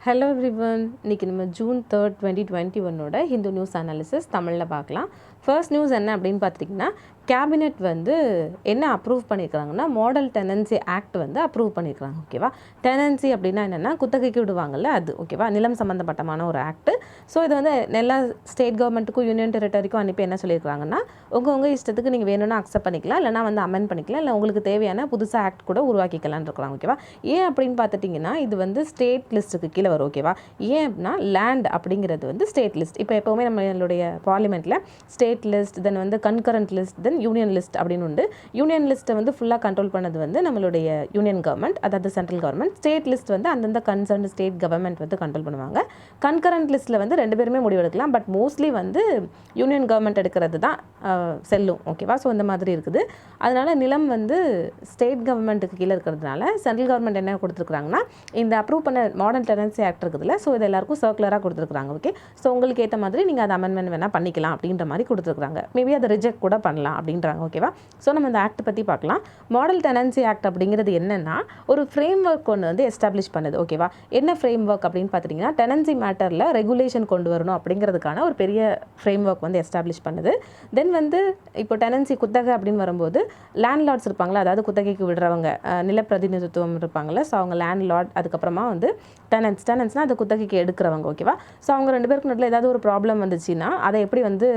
Hello everyone, இன்றைக்கி நம்ம June 3, 2021 Hindu news analysis தமிழில் பார்க்கலாம். ஃபர்ஸ்ட் நியூஸ் என்ன அப்படின்னு பார்த்திங்கன்னா, கேபினெட் வந்து என்ன அப்ரூவ் பண்ணியிருக்கிறாங்கன்னா, மாடல் டெனன்சி ஆக்ட் வந்து அப்ரூவ் பண்ணியிருக்கிறாங்க. ஓகேவா? டெனன்சி அப்படின்னா என்னென்னா குத்தகைக்கு விடுவாங்கல்ல, அது ஓகேவா, நிலம் சம்மந்தப்பட்டமான ஒரு ஆக்ட். ஸோ இது வந்து எல்லா ஸ்டேட் கவர்மெண்ட்டுக்கும் யூனியன் டெரிட்டரிக்கும் அனுப்பி என்ன சொல்லியிருக்காங்கன்னா, உங்கள் இஷ்டத்துக்கு நீங்கள் வேணும்னா அக்செப்ட் பண்ணிக்கலாம், இல்லைனா வந்து அமெண்ட் பண்ணிக்கலாம், இல்லை உங்களுக்கு தேவையான புதுசாக ஆக்ட் கூட உருவாக்கிக்கலான்னு இருக்கிறாங்க. ஓகேவா? ஏன் அப்படின்னு பார்த்துட்டிங்கன்னா, இது வந்து ஸ்டேட் லிஸ்ட்டுக்கு கீழே வரும். ஓகேவா? ஏன் அப்படின்னா லேண்ட் அப்படிங்கிறது வந்து ஸ்டேட் லிஸ்ட். இப்போ எப்போவுமே நம்மளுடைய பார்லிமெண்ட்டில் ஸ்டேட் லிஸ்ட், தென் வந்து கன்கரண்ட் லிஸ்ட், தென் யூனியன் லிஸ்ட் அப்படின்னு உண்டு. யூனியன் லிஸ்ட்டை வந்து ஃபுல்லாக கண்ட்ரோல் பண்ணது வந்து நம்மளுடைய யூனியன் கவர்மெண்ட், அதாவது சென்ட்ரல் கவர்மெண்ட். ஸ்டேட் லிஸ்ட் வந்து அந்தந்த கன்சர்ன் ஸ்டேட் கவர்மெண்ட் வந்து கண்ட்ரோல் பண்ணுவாங்க. கன்கரண்ட் லிஸ்ட்டில் வந்து ரெண்டு பேருமே முடிவெடுக்கலாம், பட் மோஸ்ட்லி வந்து யூனியன் கவர்மெண்ட் எடுக்கிறது தான் செல்லும். ஓகேவா? ஸோ இந்த மாதிரி இருக்குது. அதனால் நிலம் வந்து ஸ்டேட் கவர்மெண்ட்டுக்கு கீழே இருக்கிறதுனால சென்ட்ரல் கவர்மெண்ட் என்ன கொடுத்துருக்குறாங்கன்னா, இந்த அப்ரூவ் பண்ண மாடல் டெனன்சி ஆக்ட் இருக்குதுல்ல, ஸோ இது எல்லாருக்கும் சர்க்குலராக கொடுத்துருக்குறாங்க. ஓகே, ஸோ உங்களுக்கு ஏற்ற மாதிரி நீங்கள் அதை அமெண்ட்மெண்ட் வேணால் பண்ணிக்கலாம் அப்படின்ற மாதிரி கொடுத்துருக்குறாங்க. மேபி அதை ரிஜெக்ட் கூட பண்ணலாம் அப்படின்றாங்க. ஓகேவா? ஸோ நம்ம இந்த ஆக்ட் பற்றி பார்க்கலாம். மாடல் டெனன்சி ஆக்ட் அப்படிங்கிறது என்னென்னா, ஒரு ஃப்ரேம் ஒர்க் ஒன்று வந்து எஸ்டாப்ளிஷ் பண்ணுது. ஓகேவா? என்ன ஃப்ரேம் ஒர்க் அப்படின்னு பார்த்துட்டிங்கன்னா, டெனன்சி மேட்டரில் ரெகுலேஷன் கொண்டு வரணும் அப்படிங்கிறதுக்கான ஒரு பெரிய ஃப்ரேம் ஒர்க் வந்து எஸ்டாப்ளிஷ் பண்ணுது. தென் வந்து இப்போ டெனன்சி குத்தகை அப்படின்னு வரும்போது லேண்ட் லார்ட்ஸ் இருப்பாங்களா, அதாவது குத்தகைக்கு விடுறவங்க, நிலப்பிரதிநிதித்துவம் இருப்பாங்களே, ஸோ அவங்க லேண்ட் லார்ட், அதுக்கப்புறமா வந்து டெனன்ஸ்னால் அதை குத்தகைக்கு எடுக்கிறவங்க. ஓகேவா? ஸோ அவங்க ரெண்டு பேருக்கு நடுவில் ஏதாவது ஒரு ப்ராப்ளம் வந்துச்சுன்னா அதை எப்படி வந்து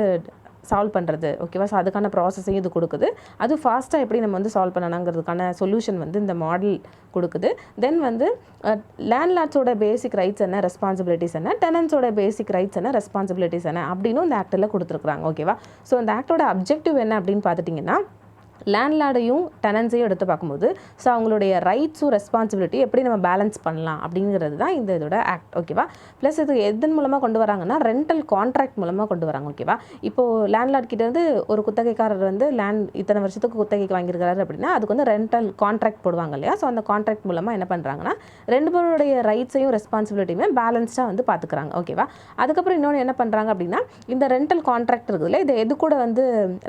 சால்வ் பண்ணுறது. ஓகேவா? ஸோ அதுக்கான ப்ராசஸையும் இது கொடுக்குது. அது ஃபாஸ்ட்டாக எப்படி நம்ம வந்து சால்வ் பண்ணணுங்கிறதுக்கான சொல்யூஷன் வந்து இந்த மாடல் கொடுக்குது. தென் வந்து லேண்ட் லார்ட்ஸோட பேசிக் ரைட்ஸ் என்ன, ரெஸ்பான்சிபிலிட்டிஸ் என்ன, டெனன்ஸோட பேசிக் ரைட்ஸ் என்ன, ரெஸ்பான்சிபிலிட்டிஸ் என்ன அப்படின்னு இந்த ஆக்டில் கொடுத்துருக்குறாங்க. ஓகேவா? ஸோ இந்த ஆக்டோட அப்ஜெக்டிவ் என்ன அப்படின்னு பார்த்துட்டிங்கன்னா, லேண்ட்லார்டையும் டெனன்ஸையும் எடுத்து பார்க்கும்போது ஸோ அவங்களுடைய ரைட்ஸும் ரெஸ்பான்சிபிலிட்டி எப்படி நம்ம பேலன்ஸ் பண்ணலாம் அப்படிங்கிறது தான் இந்த இதோட ஆக்ட். ஓகேவா? ப்ளஸ் இது எதன் மூலமாக கொண்டு வராங்கன்னா, ரெண்டல் கான்ட்ராக்ட் மூலமாக கொண்டு வராங்க. ஓகேவா? இப்போது லேண்ட்லார்ட் கிட்டேருந்து ஒரு குத்தகைக்காரர் வந்து லேண்ட் இத்தனை வருஷத்துக்கு குத்தகைக்கு வாங்கியிருக்காரு அப்படின்னா அதுக்கு வந்து ரெண்டல் கான்ட்ராக்ட் போடுவாங்க இல்லையா? ஸோ அந்த கான்ட்ராக்ட் மூலமாக என்ன பண்ணுறாங்கன்னா, ரெண்டு பேருடைய ரைட்ஸையும் ரெஸ்பான்சிபிலிட்டியுமே பேலன்ஸ்டாக வந்து பார்த்துக்கிறாங்க. ஓகேவா? அதுக்கப்புறம் இன்னொன்று என்ன பண்ணுறாங்க அப்படின்னா, இந்த ரெண்டல் கான்ட்ராக்ட் இருக்குதுல்ல, இது எது கூட வந்து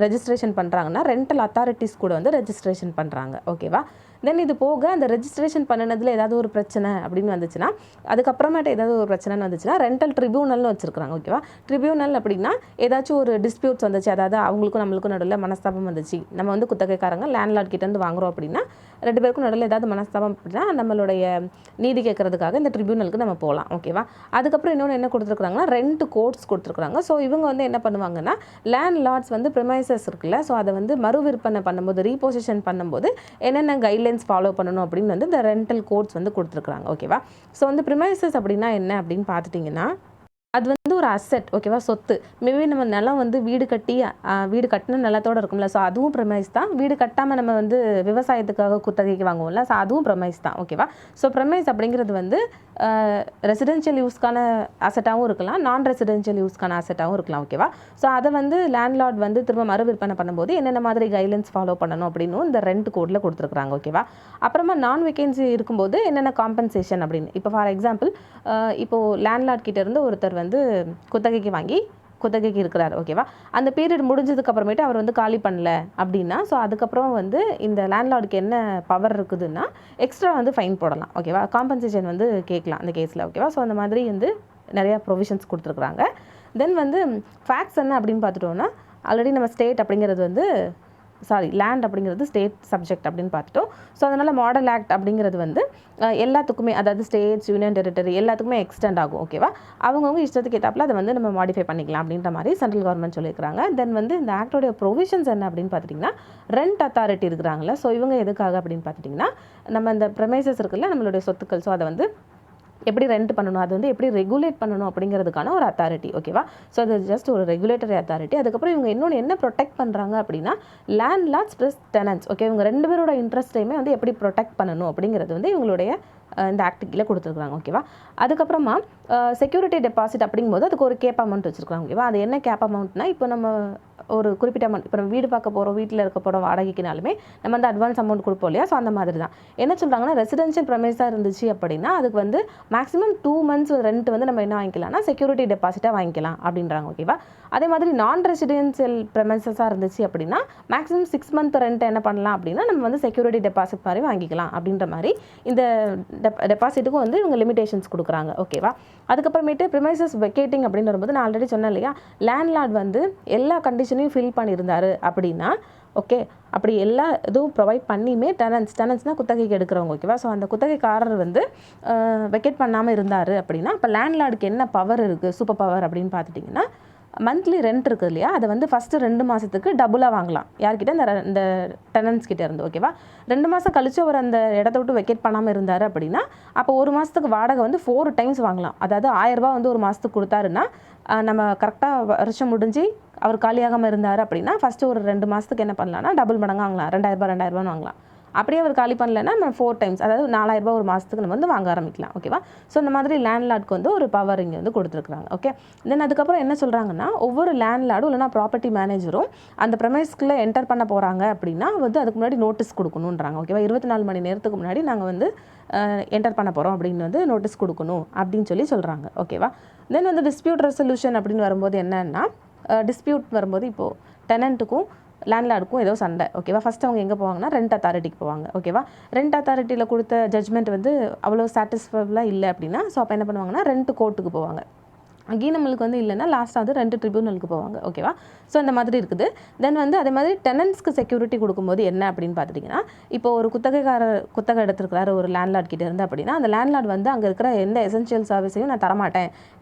ரெஜிஸ்ட்ரேஷன் பண்ணுறாங்கன்னா, ரெண்டல் அத்தாரிட்டி கூட வந்து ரெஜிஸ்ட்ரேஷன் பண்ணுறாங்க. ஓகேவா? தென் இது போக அந்த ரெஜிஸ்ட்ரேஷன் பண்ணினதில் ஏதாவது ஒரு பிரச்சனை அப்படின்னு வந்துச்சுன்னா, அதுக்கப்புறமேட்டு ஏதாவது ஒரு பிரச்சனைன்னு வந்துச்சுன்னா ரெண்டல் ட்ரிபியூனல்னு வச்சுருக்காங்க. ஓகேவா? ட்ரிபியூனல் அப்படின்னா ஏதாச்சும் ஒரு டிஸ்பியூட்ஸ் வந்துச்சு, அதாவது அவங்களுக்கும் நம்மளுக்கும் நடுவில் மனஸ்தாபம் வந்துச்சு, நம்ம வந்து குத்தகைக்காரங்க லேண்ட்லார்ட் கிட்டேருந்து வாங்குறோம் அப்படின்னா ரெண்டு பேருக்கும் நடுவில் ஏதாவது மனஸ்தாபம் அப்படின்னா நம்மளுடைய நீதி கேட்கறதுக்காக இந்த ட்ரிபியூனலுக்கு நம்ம போகலாம். ஓகேவா? அதுக்கப்புறம் இன்னொன்று என்ன கொடுத்துருக்குறாங்கன்னா, ரெண்ட் கோர்ட்ஸ் கொடுத்துருக்குறாங்க. ஸோ இவங்க வந்து என்ன பண்ணுவாங்கன்னா, லேண்ட் லார்ட்ஸ் வந்து ப்ரிமைசஸ் இருக்குல்ல, ஸோ அதை வந்து மறு விற்பனை பண்ணும்போது, ரீபொசிஷன் பண்ணும்போது என்னென்ன கைட்லைன்ஸ் ஃபாலோ பண்ணணும் அப்படின்னு வந்து இந்த ரெண்டல் கோட்ஸ் வந்து கொடுத்துருக்குறாங்க. ஓகேவா? ஸோ வந்து ப்ரிமைசஸ் அப்படின்னா என்ன அப்படின்னு பார்த்துட்டிங்கன்னா, அது வந்து ஒரு அசெட். ஓகேவா? சொத்து. மேபி நம்ம நிலம் வந்து வீடு கட்டின நிலத்தோடு இருக்கும்ல, ஸோ அதுவும் ப்ரெமைஸ் தான். வீடு கட்டாமல் நம்ம வந்து விவசாயத்துக்காக குத்தகைக்கு வாங்குவோம்ல, ஸோ அதுவும் ப்ரெமைஸ் தான். ஓகேவா? ஸோ ப்ரெமைஸ் அப்படிங்கிறது வந்து ரெசிடென்ஷியல் யூஸ்க்கான அசெட்டாகவும் இருக்கலாம், நான் ரெசிடென்ஷியல் யூஸ்க்கான அசெட்டாகவும் இருக்கலாம். ஓகேவா? ஸோ அதை வந்து லேண்ட்லார்ட் வந்து திரும்ப மறு விற்பனை பண்ணும்போது என்னென்ன மாதிரி கைட்லைன்ஸ் ஃபாலோ பண்ணணும் அப்படின்னு இந்த ரெண்ட் கோடில் கொடுத்துருக்குறாங்க. ஓகேவா? அப்புறமா நான் வேகன்சி இருக்கும்போது என்னென்ன காம்பன்சேஷன் அப்படின்னு, இப்போ ஃபார் எக்ஸாம்பிள் இப்போது லேண்ட்லார்ட் கிட்டேருந்து ஒருத்தர் வந்து குத்தகைக்கு இருக்கிறார். ஓகேவா? அந்த பீரியட் முடிஞ்சதுக்கு அப்புறமேட்டு அவர் வந்து காலி பண்ணல அப்படின்னா, ஸோ அதுக்கப்புறம் வந்து இந்த லேண்ட்லார்டுக்கு என்ன பவர் இருக்குதுன்னா, எக்ஸ்ட்ரா வந்து ஃபைன் போடலாம். ஓகேவா? காம்பன்சேஷன் வந்து கேட்கலாம் அந்த கேஸில். ஓகேவா? ஸோ அந்த மாதிரி வந்து நிறையா ப்ரொவிஷன்ஸ் கொடுத்துருக்குறாங்க. தென் வந்து ஃபேக்ட்ஸ் என்ன அப்படின்னு பார்த்துட்டோன்னா, ஆல்ரெடி நம்ம ஸ்டேட் அப்படிங்கிறது வந்து லேண்ட் அப்படிங்கிறது ஸ்டேட் சப்ஜெக்ட் அப்படின்னு பார்த்துட்டோம். ஸோ அதனால் மாடல் ஆக்ட் அப்படிங்கிறது வந்து எல்லாத்துக்குமே, அதாவது ஸ்டேட்ஸ், யூனியன் டெரிட்டரி எல்லாத்துக்குமே எக்ஸ்டெண்ட் ஆகும். ஓகேவா? அவங்கவுங்க இஷ்டத்துக்கு ஏற்றாப்புல அதை வந்து நம்ம மாடிஃபை பண்ணிக்கலாம் அப்படின்ற மாதிரி சென்ட்ரல் கவர்மெண்ட் சொல்லியிருக்காங்க. தென் வந்து இந்த ஆக்டோடைய ப்ரொவிஷன்ஸ் என்ன அப்படின்னு பார்த்துட்டிங்கன்னா, ரெண்ட் அத்தாரிட்டி இருக்கிறாங்களே, ஸோ இவங்க எதுக்காக அப்படின்னு பார்த்துட்டிங்கன்னா, நம்ம இந்த ப்ரெமைசஸ் இருக்குல்ல, நம்மளுடைய சொத்துக்கள், ஸோ அதை வந்து எப்படி ரெண்ட் பண்ணணும், அது வந்து எப்படி ரெகுலேட் பண்ணணும் அப்படிங்கிறதுக்கான ஒரு அத்தாரிட்டி. ஓகேவா? ஸோ அது ஜஸ்ட் ஒரு ரெகுலேட்டரி அத்தாரிட்டி. அதுக்கப்புறம் இவங்க இன்னொன்று என்ன ப்ரொடெக்ட் பண்ணுறாங்க அப்படின்னா, landlords plus tenants. Okay, இவங்க ரெண்டு பேரோட இன்ட்ரெஸ்ட்டையுமே வந்து எப்படி ப்ரொடெக்ட் பண்ணணும் அப்படிங்கிறது வந்து இவங்களுடைய இந்த ஆக்ட் கீழே கொடுத்துருக்குறாங்க. ஓகேவா? அதுக்கப்புறமா செக்யூரிட்டி டெபாசிட் அப்படிங்கும்போது அதுக்கு ஒரு கேப் அமௌண்ட் வச்சுருக்காங்க. ஓகேவா? அது என்ன கேப் அமௌண்ட்னா, இப்போ நம்ம ஒரு குறிப்பிட்ட அமௌண்ட், இப்போ நம்ம வீடு பார்க்க போகிறோம், வீட்டில் இருக்க போகிறோம் வாடகைக்குனாலுமே நம்ம வந்து அட்வான்ஸ் அமௌண்ட் கொடுப்போம் இல்லையா? ஸோ அந்த மாதிரி தான் என்ன சொல்கிறாங்கன்னா, ரெசிடென்ஷியல் ப்ரெமைஸாக இருந்துச்சு அப்படின்னா அதுக்கு வந்து மேக்ஸிமம் 2 months ரெண்ட் வந்து நம்ம என்ன வாங்கிக்கலாம்னா செக்யூரிட்டி டெபாசிட்டாக வாங்கிக்கலாம் அப்படின்றாங்க. ஓகேவா? அதே மாதிரி நான் ரெசிடென்ஷியல் ப்ரெமைஸஸாக இருந்துச்சு அப்படின்னா மேக்ஸிமம் 6 month ரெண்ட் என்ன பண்ணலாம் அப்படின்னா நம்ம வந்து செக்யூரிட்டி டெபாசிட் மாதிரி வாங்கிக்கலாம் அப்படின்ற மாதிரி இந்த டெபாசிட்டுக்கும் வந்து இவங்க லிமிடேஷன்ஸ் கொடுக்குறாங்க. ஓகேவா? அதுக்கப்புறமேட்டு ப்ரிமைசஸ் வெக்கேட்டிங் அப்படின்னு வரும்போது நான் ஆல்ரெடி சொன்னேன் இல்லையா, லேண்ட்லார்ட் வந்து எல்லா கண்டிஷனையும் ஃபில் பண்ணியிருந்தாரு அப்படின்னா, ஓகே, அப்படி எல்லா இதுவும் ப்ரொவைட் பண்ணியுமே டெனன்ஸ்னால் குத்தகைக்கு எடுக்கிறவங்க. ஓகேவா? ஸோ அந்த குத்தகைக்காரர் வந்து வெக்கேட் பண்ணாமல் இருந்தார் அப்படின்னா அப்போ லேண்ட்லார்டுக்கு என்ன பவர் இருக்குது, சூப்பர் பவர் அப்படின்னு பார்த்துட்டிங்கன்னா, மந்த்லி ரெண்ட் இருக்குது இல்லையா, அதை வந்து ஃபஸ்ட்டு 2 மாதத்துக்கு டபுளாக வாங்கலாம். யார்கிட்ட? இந்த டெனன்ஸ் கிட்டே இருந்து. ஓகேவா? 2 மாதம் கழிச்சு அவர் அந்த இடத்த விட்டு வெக்கேட் பண்ணாமல் இருந்தார் அப்படின்னா அப்போ 1 மாதத்துக்கு வாடகை வந்து 4 times வாங்கலாம். அதாவது 1000 ரூபா வந்து ஒரு மாதத்துக்கு கொடுத்தாருன்னா நம்ம கரெக்டாக வருஷம் முடிஞ்சு அவர் காலியாகாமல் இருந்தார் அப்படின்னா ஃபஸ்ட்டு ஒரு 2 மாதத்துக்கு என்ன பண்ணலாம்னா டபுள் மடங்கு வாங்கலாம். 2000 வாங்கலாம். அப்படியே அவர் காலி பண்ணலைன்னா நம்ம 4 times, அதாவது 4000 ரூபா ஒரு மாதத்துக்கு நம்ம வந்து வாங்க ஆரம்பிக்கலாம். ஓகேவா? ஸோ இந்த மாதிரி லேண்ட்லார்டுக்கு வந்து ஒரு பவர் இங்கே வந்து கொடுத்துருக்குறாங்க. ஓகே, தென் அதுக்கப்புறம் என்ன சொல்கிறாங்கன்னா, ஒவ்வொரு லேண்ட்லார்டும் இல்லைனா ப்ராப்பர்ட்டி மேனேஜரும் அந்த ப்ரெமைஸ்க்குள்ளே என்டர் பண்ண போகிறாங்க அப்படின்னா வந்து அதுக்கு முன்னாடி நோட்டீஸ் கொடுக்கணுன்றாங்க. ஓகேவா? 24 மணி நேரத்துக்கு முன்னாடி நாங்கள் வந்து என்டர் பண்ண போகிறோம் அப்படின்னு வந்து நோட்டீஸ் கொடுக்கணும் அப்படின்னு சொல்கிறாங்க. ஓகேவா? தென் வந்து டிஸ்பியூட் ரெசல்யூஷன் அப்படின்னு வரும்போது என்னன்னா, டிஸ்பியூட் வரும்போது இப்போது டெனண்ட்டுக்கும் லேண்ட்லார்டுக்கும் ஏதோ சண்டை. ஓகேவா? ஃபஸ்ட்டு அவங்க எங்கே போவாங்கன்னா ரெண்ட் அத்தாரிட்டிக்கு போவாங்க. ஓகேவா? ரெண்ட் அத்தாரிட்டியில் கொடுத்த ஜட்ஜ்மெண்ட் வந்து அவ்வளோ சாட்டிஸ்ஃபைபுளாக இல்லை அப்படின்னா ஸோ அப்போ என்ன பண்ணுவாங்கன்னா ரெண்ட் கோர்ட்டுக்கு போவாங்க. அங்கேயும் நம்மளுக்கு வந்து இல்லைன்னா லாஸ்ட்டாக வந்து ரெண்ட் ட்ரிபியூனலுக்கு போவாங்க. ஓகேவா? ஸோ இந்த மாதிரி இருக்குது. தென் வந்து அதே மாதிரி டெனன்ஸ்க்கு செக்யூரிட்டி கொடுக்கும்போது என்ன அப்படின்னு பார்த்துட்டிங்கன்னா, இப்போ ஒரு குத்தகை எடுத்துருக்கிறாரு ஒரு லேண்ட்லார்ட் கிட்டே இருந்து அப்படின்னா அந்த லேண்ட்லார்ட் வந்து அங்கே இருக்கிற எந்த எசென்ஷியல் சர்வீஸையும் நான் தரமாட்டேன்,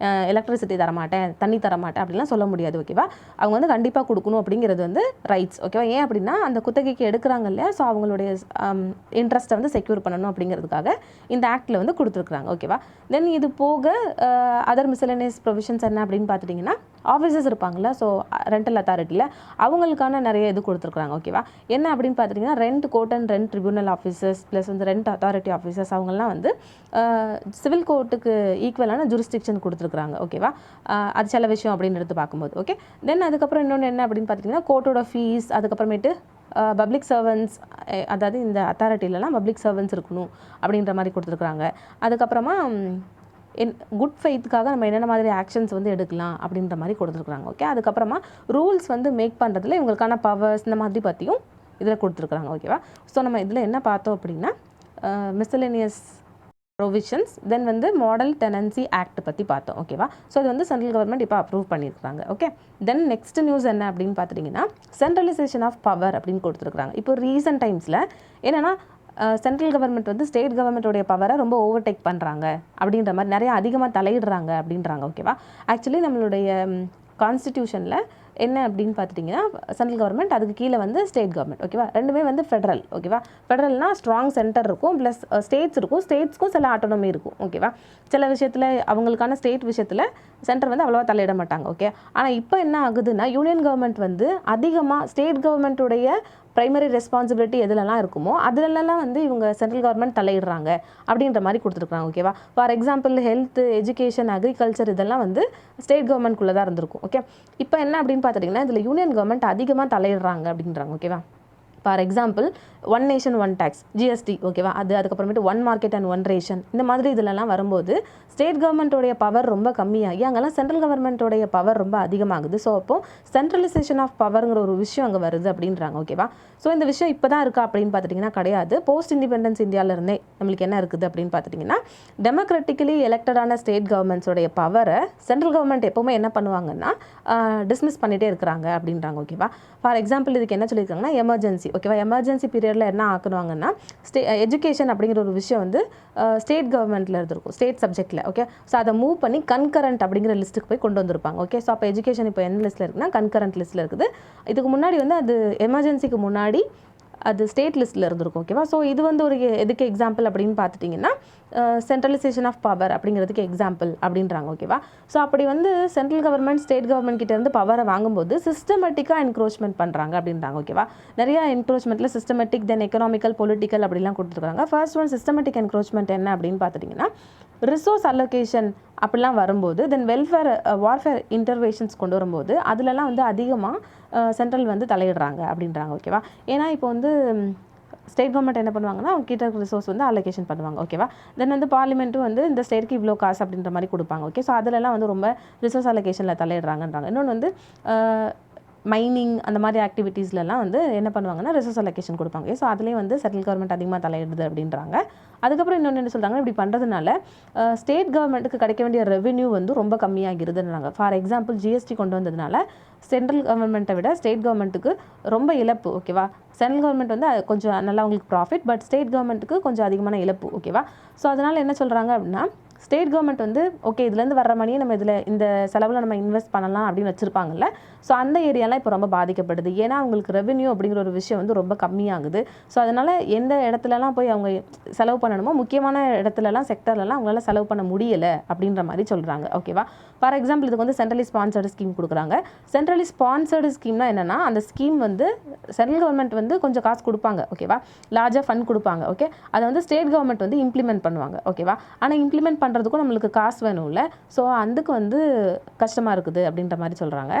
எலக்ட்ரிசிட்டி தரமாட்டேன், தண்ணி தரமாட்டேன் அப்படிலாம் சொல்ல முடியாது. ஓகேவா? அவங்க வந்து கண்டிப்பாக கொடுக்கணும் அப்படிங்கிறது வந்து ரைட்ஸ். ஓகேவா? ஏன் அப்படின்னா அந்த குத்தகைக்கு எடுக்கிறாங்க இல்லையா, ஸோ அவங்களுடைய இன்ட்ரெஸ்ட்டை வந்து செக்யூர் பண்ணணும் அப்படிங்கிறதுக்காக இந்த ஆக்டில் வந்து கொடுத்துருக்குறாங்க. ஓகேவா? தென் இது போக அதர் மிஸ்செலேனியஸ் ப்ரொவிஷன்ஸ் என்ன அப்படின்னு பார்த்துட்டிங்கன்னா, ஆஃபீஸர்ஸ் இருப்பாங்களா, ஸோ ரெண்டல் அத்தாரிட்டியில் அவங்களுக்கான நிறைய இது கொடுத்துருக்குறாங்க. ஓகேவா? என்ன அப்படின்னு பார்த்துட்டிங்கன்னா, rent court and rent tribunal officers plus வந்து ரெண்ட் அத்தாரிட்டி ஆஃபீஸர்ஸ் அவங்கெல்லாம் வந்து சிவில் கோர்ட்டுக்கு ஈக்குவலான ஜூரிஸ்டிக்ஷன் கொடுத்துருக்குறாங்க. ஓகேவா? அது சில விஷயம் அப்படின்னு எடுத்து பார்க்கும்போது. ஓகே, தென் அதுக்கப்புறம் இன்னொன்று என்ன அப்படின்னு பார்த்திங்கன்னா, கோர்ட்டோட ஃபீஸ், அதுக்கப்புறமேட்டு பப்ளிக் சர்வன்ட்ஸ், அதாவது இந்த அத்தாரிட்டிலலாம் பப்ளிக் சர்வன்ட்ஸ் இருக்கணும் அப்படின்ற மாதிரி கொடுத்துருக்குறாங்க. அதுக்கப்புறமா குட் ஃபெய்த்துக்காக நம்ம என்னென்ன மாதிரி ஆக்ஷன்ஸ் வந்து எடுக்கலாம் அப்படின்ற மாதிரி கொடுத்துருக்குறாங்க. ஓகே, அதுக்கப்புறமா ரூல்ஸ் வந்து மேக் பண்ணுறதுல இவங்களுக்கான பவர்ஸ் இந்த மாதிரி பற்றியும் இதில் கொடுத்துருக்குறாங்க. ஓகேவா? ஸோ நம்ம இதில் என்ன பார்த்தோம் அப்படின்னா, மிஸ்செலேனியஸ் ப்ரொவிஷன்ஸ், தென் வந்து மாடல் டெனன்சி ஆக்ட் பற்றி பார்த்தோம். ஓகேவா? ஸோ இது வந்து சென்ட்ரல் கவர்மெண்ட் இப்போ அப்ரூவ் பண்ணியிருக்காங்க. ஓகே, தென் நெக்ஸ்ட் நியூஸ் என்ன அப்படின்னு பார்த்துட்டிங்கன்னா, சென்ட்ரலைசேஷன் ஆஃப் பவர் அப்படின்னு கொடுத்துருக்குறாங்க. இப்போ ரீசன்ட் டைம்ஸில் என்னென்னா, சென்ட்ரல் கவர்மெண்ட் வந்து ஸ்டேட் கவர்மெண்ட்டோடைய பவரை ரொம்ப ஓவர்டேக் பண்ணுறாங்க அப்படின்ற மாதிரி நிறைய அதிகமாக தலையிடுறாங்க அப்படின்றாங்க. ஓகேவா? ஆக்சுவலி நம்மளுடைய கான்ஸ்டிடியூஷனில் என்ன அப்படின்னு பார்த்துட்டிங்கன்னா, சென்ட்ரல் கவர்மெண்ட், அதுக்கு கீழே வந்து ஸ்டேட் கவர்மெண்ட். ஓகேவா? ரெண்டுமே வந்து ஃபெடரல். ஓகேவா? ஃபெடரல்னால் ஸ்ட்ராங் சென்டர் இருக்கும், ப்ளஸ் ஸ்டேட்ஸ் இருக்கும், ஸ்டேட்ஸ்க்கும் சில ஆட்டோனமி இருக்கும். ஓகேவா? சில விஷயத்தில் அவங்களுக்கான ஸ்டேட் விஷயத்தில் சென்டர் வந்து அவ்வளோவா தலையிட மாட்டாங்க. ஓகே, ஆனால் இப்போ என்ன ஆகுதுன்னா, யூனியன் கவர்மெண்ட் வந்து அதிகமாக ஸ்டேட் கவர்மெண்ட்டுடைய ப்ரைமரி ரெஸ்பான்சிபிலிட்டி எதுலலாம் இருக்குமோ அதிலெல்லாம் வந்து இவங்க சென்ட்ரல் கவர்மெண்ட் தலையிடுறாங்க அப்படின்ற மாதிரி கொடுத்துருக்காங்க. ஓகேவா? For example health, education, agriculture இதெல்லாம் வந்து ஸ்டேட் கவர்மெண்ட்குள்ளே தான் இருந்திருக்கும். ஓகே, இப்போ என்ன அப்படின்னு பார்த்துட்டிங்கன்னா இதில் யூனியன் கவர்மெண்ட் அதிகமாக தலையிடுறாங்க அப்படின்றாங்க. ஓகேவா? For example one nation one tax, GST. ஓகேவா? அதுக்கப்புறமேட்டு one market and one ration, இந்த மாதிரி இதிலெல்லாம் வரும்போது ஸ்டேட் கவர்மெண்ட்டோடைய பவர் ரொம்ப கம்மியாகி அங்கெல்லாம் சென்ட்ரல் கவர்மெண்ட்டோடைய பவர் ரொம்ப அதிகமாகுது. ஸோ அப்போது சென்ட்ரலைசேஷன் ஆஃப் பவருங்கிற ஒரு விஷயம் அங்கே வருது அப்படின்றாங்க. ஓகேவா? ஸோ இந்த விஷயம் இப்போ தான் இருக்கா அப்படின்னு பார்த்துட்டிங்கன்னா கிடையாது. போஸ்ட் இண்டிபெண்டன்ஸ் இந்தியாவிலேருந்தே நம்மளுக்கு என்ன இருக்குது அப்படின்னு பார்த்துட்டிங்கன்னா, டெமோக்ராட்டிக்கலி எலெக்டடான ஸ்டேட் கவர்மெண்ட்ஸோடைய பவரை சென்ட்ரல் கவர்மெண்ட் எப்போவுமே என்ன பண்ணுவாங்கன்னா டிஸ்மிஸ் பண்ணிகிட்டே இருக்கிறாங்க அப்படின்றாங்க. ஓகேவா? ஃபார் எக்ஸாம்பிள் இதுக்கு என்ன சொல்லியிருக்காங்கன்னா, எமர்ஜென்சி. ஓகேவா? எமர்ஜென்சி பீரியடில் என்ன ஆக்குவாங்கன்னா, எஜுகேஷன் அப்படிங்கிற ஒரு விஷயம் வந்து ஸ்டேட் கவர்மெண்ட்டில் இருந்திருக்கும், ஸ்டேட் சப்ஜெக்டில். ஓகே, ஸோ அதை மூவ் பண்ணி கன்கரண்ட் அப்படிங்கிற லிஸ்ட்டுக்கு போய் கொண்டு வந்திருப்பாங்க. ஓகே, ஸோ அப்போ எஜுகேஷன் இப்போ எந்த லிஸ்ட்டில் இருக்குன்னா கன்கரண்ட் லிஸ்ட்டில் இருக்குது. இதுக்கு முன்னாடி வந்து அது எமர்ஜென்சிக்கு முன்னாடி அது ஸ்டேட் லிஸ்ட்டில் இருந்திருக்கும். ஓகேவா? ஸோ இது வந்து ஒரு எதுக்கு எக்ஸாம்பிள் அப்படின்னு பார்த்துட்டிங்கன்னா, சென்ட்ரலைசேஷன் ஆஃப் பவர் அப்படிங்கிறதுக்கு எக்ஸாம்பிள் அப்படின்றாங்க. ஓகேவா? ஸோ அப்படி வந்து சென்ட்ரல் கவர்மெண்ட் ஸ்டேட் கவர்மெண்ட் கிட்டேருந்து பவரை வாங்கும்போது சிஸ்டமேட்டிக்காக என்க்ரோச்மெண்ட் பண்ணுறாங்க அப்படின்றாங்க. ஓகேவா? நிறையா என்க்ரோச்மெண்ட்டில் சிஸ்டமேட்டிக், தென் எக்கனாமிக்கல், பொலிட்டிக்கல் அப்படிலாம் கொடுத்துருக்காங்க. ஃபர்ஸ்ட் ஒன் சிஸ்டமேட்டிக் என்க்ரோச்மெண்ட் என்ன அப்படின்னு பார்த்துட்டிங்கன்னா, ரிசோர்ஸ் அலோகேஷன் அப்படிலாம் வரும்போது தென் வார்ஃபேர் இன்டர்வென்ஷன்ஸ் கொண்டு வரும்போது அதுலலாம் வந்து அதிகமாக சென்ட்ரல் வந்து தலையிடுறாங்க அப்படின்றாங்க. ஓகேவா? ஏன்னா இப்போ வந்து ஸ்டேட் கவர்மெண்ட் என்ன பண்ணுவாங்கன்னா அவங்க கிட்ட இருக்க ரிசோர்ஸ் வந்து அலோகேஷன் பண்ணுவாங்க. ஓகேவா? தென் வந்து பார்லிமெண்ட்டும் வந்து இந்த ஸ்டேட்க்கு இவ்வளோ காசு அப்படின்ற மாதிரி கொடுப்பாங்க. ஓகே, ஸோ அதிலலாம் வந்து ரொம்ப ரிசோர்ஸ் அலோகேஷனில் தலையிடுறாங்கன்றாங்க. இன்னொன்று வந்து மைனிங் அந்த மாதிரி ஆக்டிவிட்டீஸ்லலாம் வந்து என்ன பண்ணுவாங்கன்னா ரிசோர்ஸ் அலோகேஷன் கொடுப்பாங்க. ஸோ அதுலேயும் வந்து சென்ட்ரல் கவர்மெண்ட் அதிகமாக தலையிடுது அப்படின்றாங்க. அதுக்கப்புறம் இன்னொன்று என்ன சொல்கிறாங்க, இப்படி பண்ணுறதுனால ஸ்டேட் கவர்மெண்ட்டுக்கு கிடைக்க வேண்டிய ரெவென்யூ வந்து ரொம்ப கம்மியாகிருதுன்றாங்க. ஃபார் எக்ஸாம்பிள் ஜிஎஸ்டி கொண்டு வந்ததுனால சென்ட்ரல் கவர்மெண்ட்டை விட ஸ்டேட் கவர்மெண்ட்டுக்கு ரொம்ப இழப்பு. ஓகேவா? சென்ட்ரல் கவர்மெண்ட் வந்து கொஞ்சம் நல்லா உங்களுக்கு ப்ராஃபிட், பட் ஸ்டேட் கவர்மெண்ட்டுக்கு கொஞ்சம் அதிகமான இழப்பு. ஓகேவா? ஸோ அதனால் என்ன சொல்கிறாங்க அப்படின்னா ஸ்டேட் கவர்மெண்ட் வந்து ஓகே இதுலேருந்து வர்ற மணியை நம்ம இந்த செலவில் நம்ம இன்வெஸ்ட் பண்ணலாம் அப்படின்னு வச்சுருப்பாங்கல்ல. ஸோ அந்த ஏரியாலாம் இப்போ ரொம்ப பாதிக்கப்படுது. ஏன்னா அவங்களுக்கு ரெவென்யூ அப்படிங்கிற ஒரு விஷயம் வந்து ரொம்ப கம்மியாகுது. ஸோ அதனால் எந்த இடத்துலலாம் போய் அவங்க செலவு பண்ணணுமோ முக்கியமான இடத்துலலாம் செக்டர்லலாம் அவங்களால செலவு பண்ண முடியலை அப்படின்ற மாதிரி சொல்கிறாங்க. ஓகேவா? ஃபார் எக்ஸாம்பிள் இதுக்கு வந்து சென்ட்ரலி ஸ்பான்சர்டு ஸ்கீம் கொடுக்குறாங்க. சென்ட்ரலி ஸ்பான்சர்டு ஸ்கீம்னா என்னென்னா அந்த ஸ்கீம் வந்து சென்ட்ரல் கவர்மெண்ட் வந்து கொஞ்சம் காசு கொடுப்பாங்க. ஓகேவா? லார்ஜாக ஃபண்ட் கொடுப்பாங்க. ஓகே, அதை வந்து ஸ்டேட் கவர்மெண்ட் வந்து இம்ப்ளிமெண்ட் பண்ணுவாங்க. ஓகேவா? ஆனால் இம்ப்ளிமெண்ட் பண்ணுறதுக்கும் நம்மளுக்கு காசு வேணும்ல. ஸோ அதுக்கு வந்து கஷ்டமாக இருக்குது அப்படின்ற மாதிரி சொல்கிறாங்க.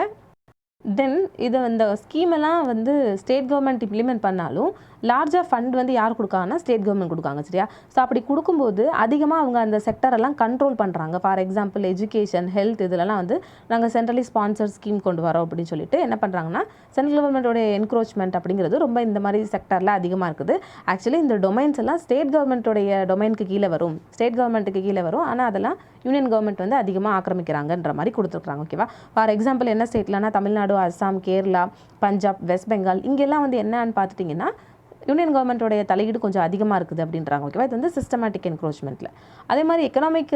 தென் இதை இந்த ஸ்கீமெல்லாம் வந்து ஸ்டேட் கவர்மெண்ட் இம்ப்ளிமெண்ட் பண்ணாலும் லார்ஜாக ஃபண்ட் வந்து யார் கொடுக்காங்கன்னா ஸ்டேட் கவர்மெண்ட் கொடுக்காங்க. சரியா? ஸோ அப்படி கொடுக்கும்போது அதிகமாக அவங்க அந்த செக்டரெல்லாம் கண்ட்ரோல் பண்ணுறாங்க. ஃபார் எக்ஸாம்பிள் எஜுகேஷன், ஹெல்த் இதிலலாம் வந்து நாங்கள் சென்ட்ரலி ஸ்பான்சர் ஸ்கீம் கொண்டு வரோம் அப்படின்னு சொல்லிட்டு என்ன பண்ணுறாங்கன்னா சென்ட்ரல் கவர்மெண்ட்டோடைய என்க்ரோச்மெண்ட் அப்படிங்கிறது ரொம்ப இந்த மாதிரி செக்டரில் அதிகமாக இருக்குது. ஆக்சுவலி இந்த டொமைன்ஸ் எல்லாம் ஸ்டேட் கவர்மெண்ட்டோடைய டொமைனுக்கு கீழே வரும், ஸ்டேட் கவர்மெண்ட்டுக்கு கீழே வரும். ஆனால் அதெல்லாம் யூனியன் கவர்மெண்ட் வந்து அதிகமாக ஆக்கிரமிக்கிறாங்கன்ற மாதிரி கொடுத்துருக்காங்க. ஓகேவா? ஃபார் எக்ஸாம்பிள் என்ன ஸ்டேட்லனா தமிழ்நாடு, அஸ்ஸாம், கேரளா, பஞ்சாப், வெஸ்ட் பெங்கால் இங்கெல்லாம் வந்து என்னன்னு பார்த்துட்டிங்கன்னா யூனியன் கவர்மெண்ட்டோடைய தலையீடு கொஞ்சம் அதிகமாக இருக்குது அப்படின்றாங்க. ஓகேவா? இது வந்து சிஸ்டமேட்டிக் என்க்ரோச்மெண்ட்டில். அதே மாதிரி எக்கனாமிக்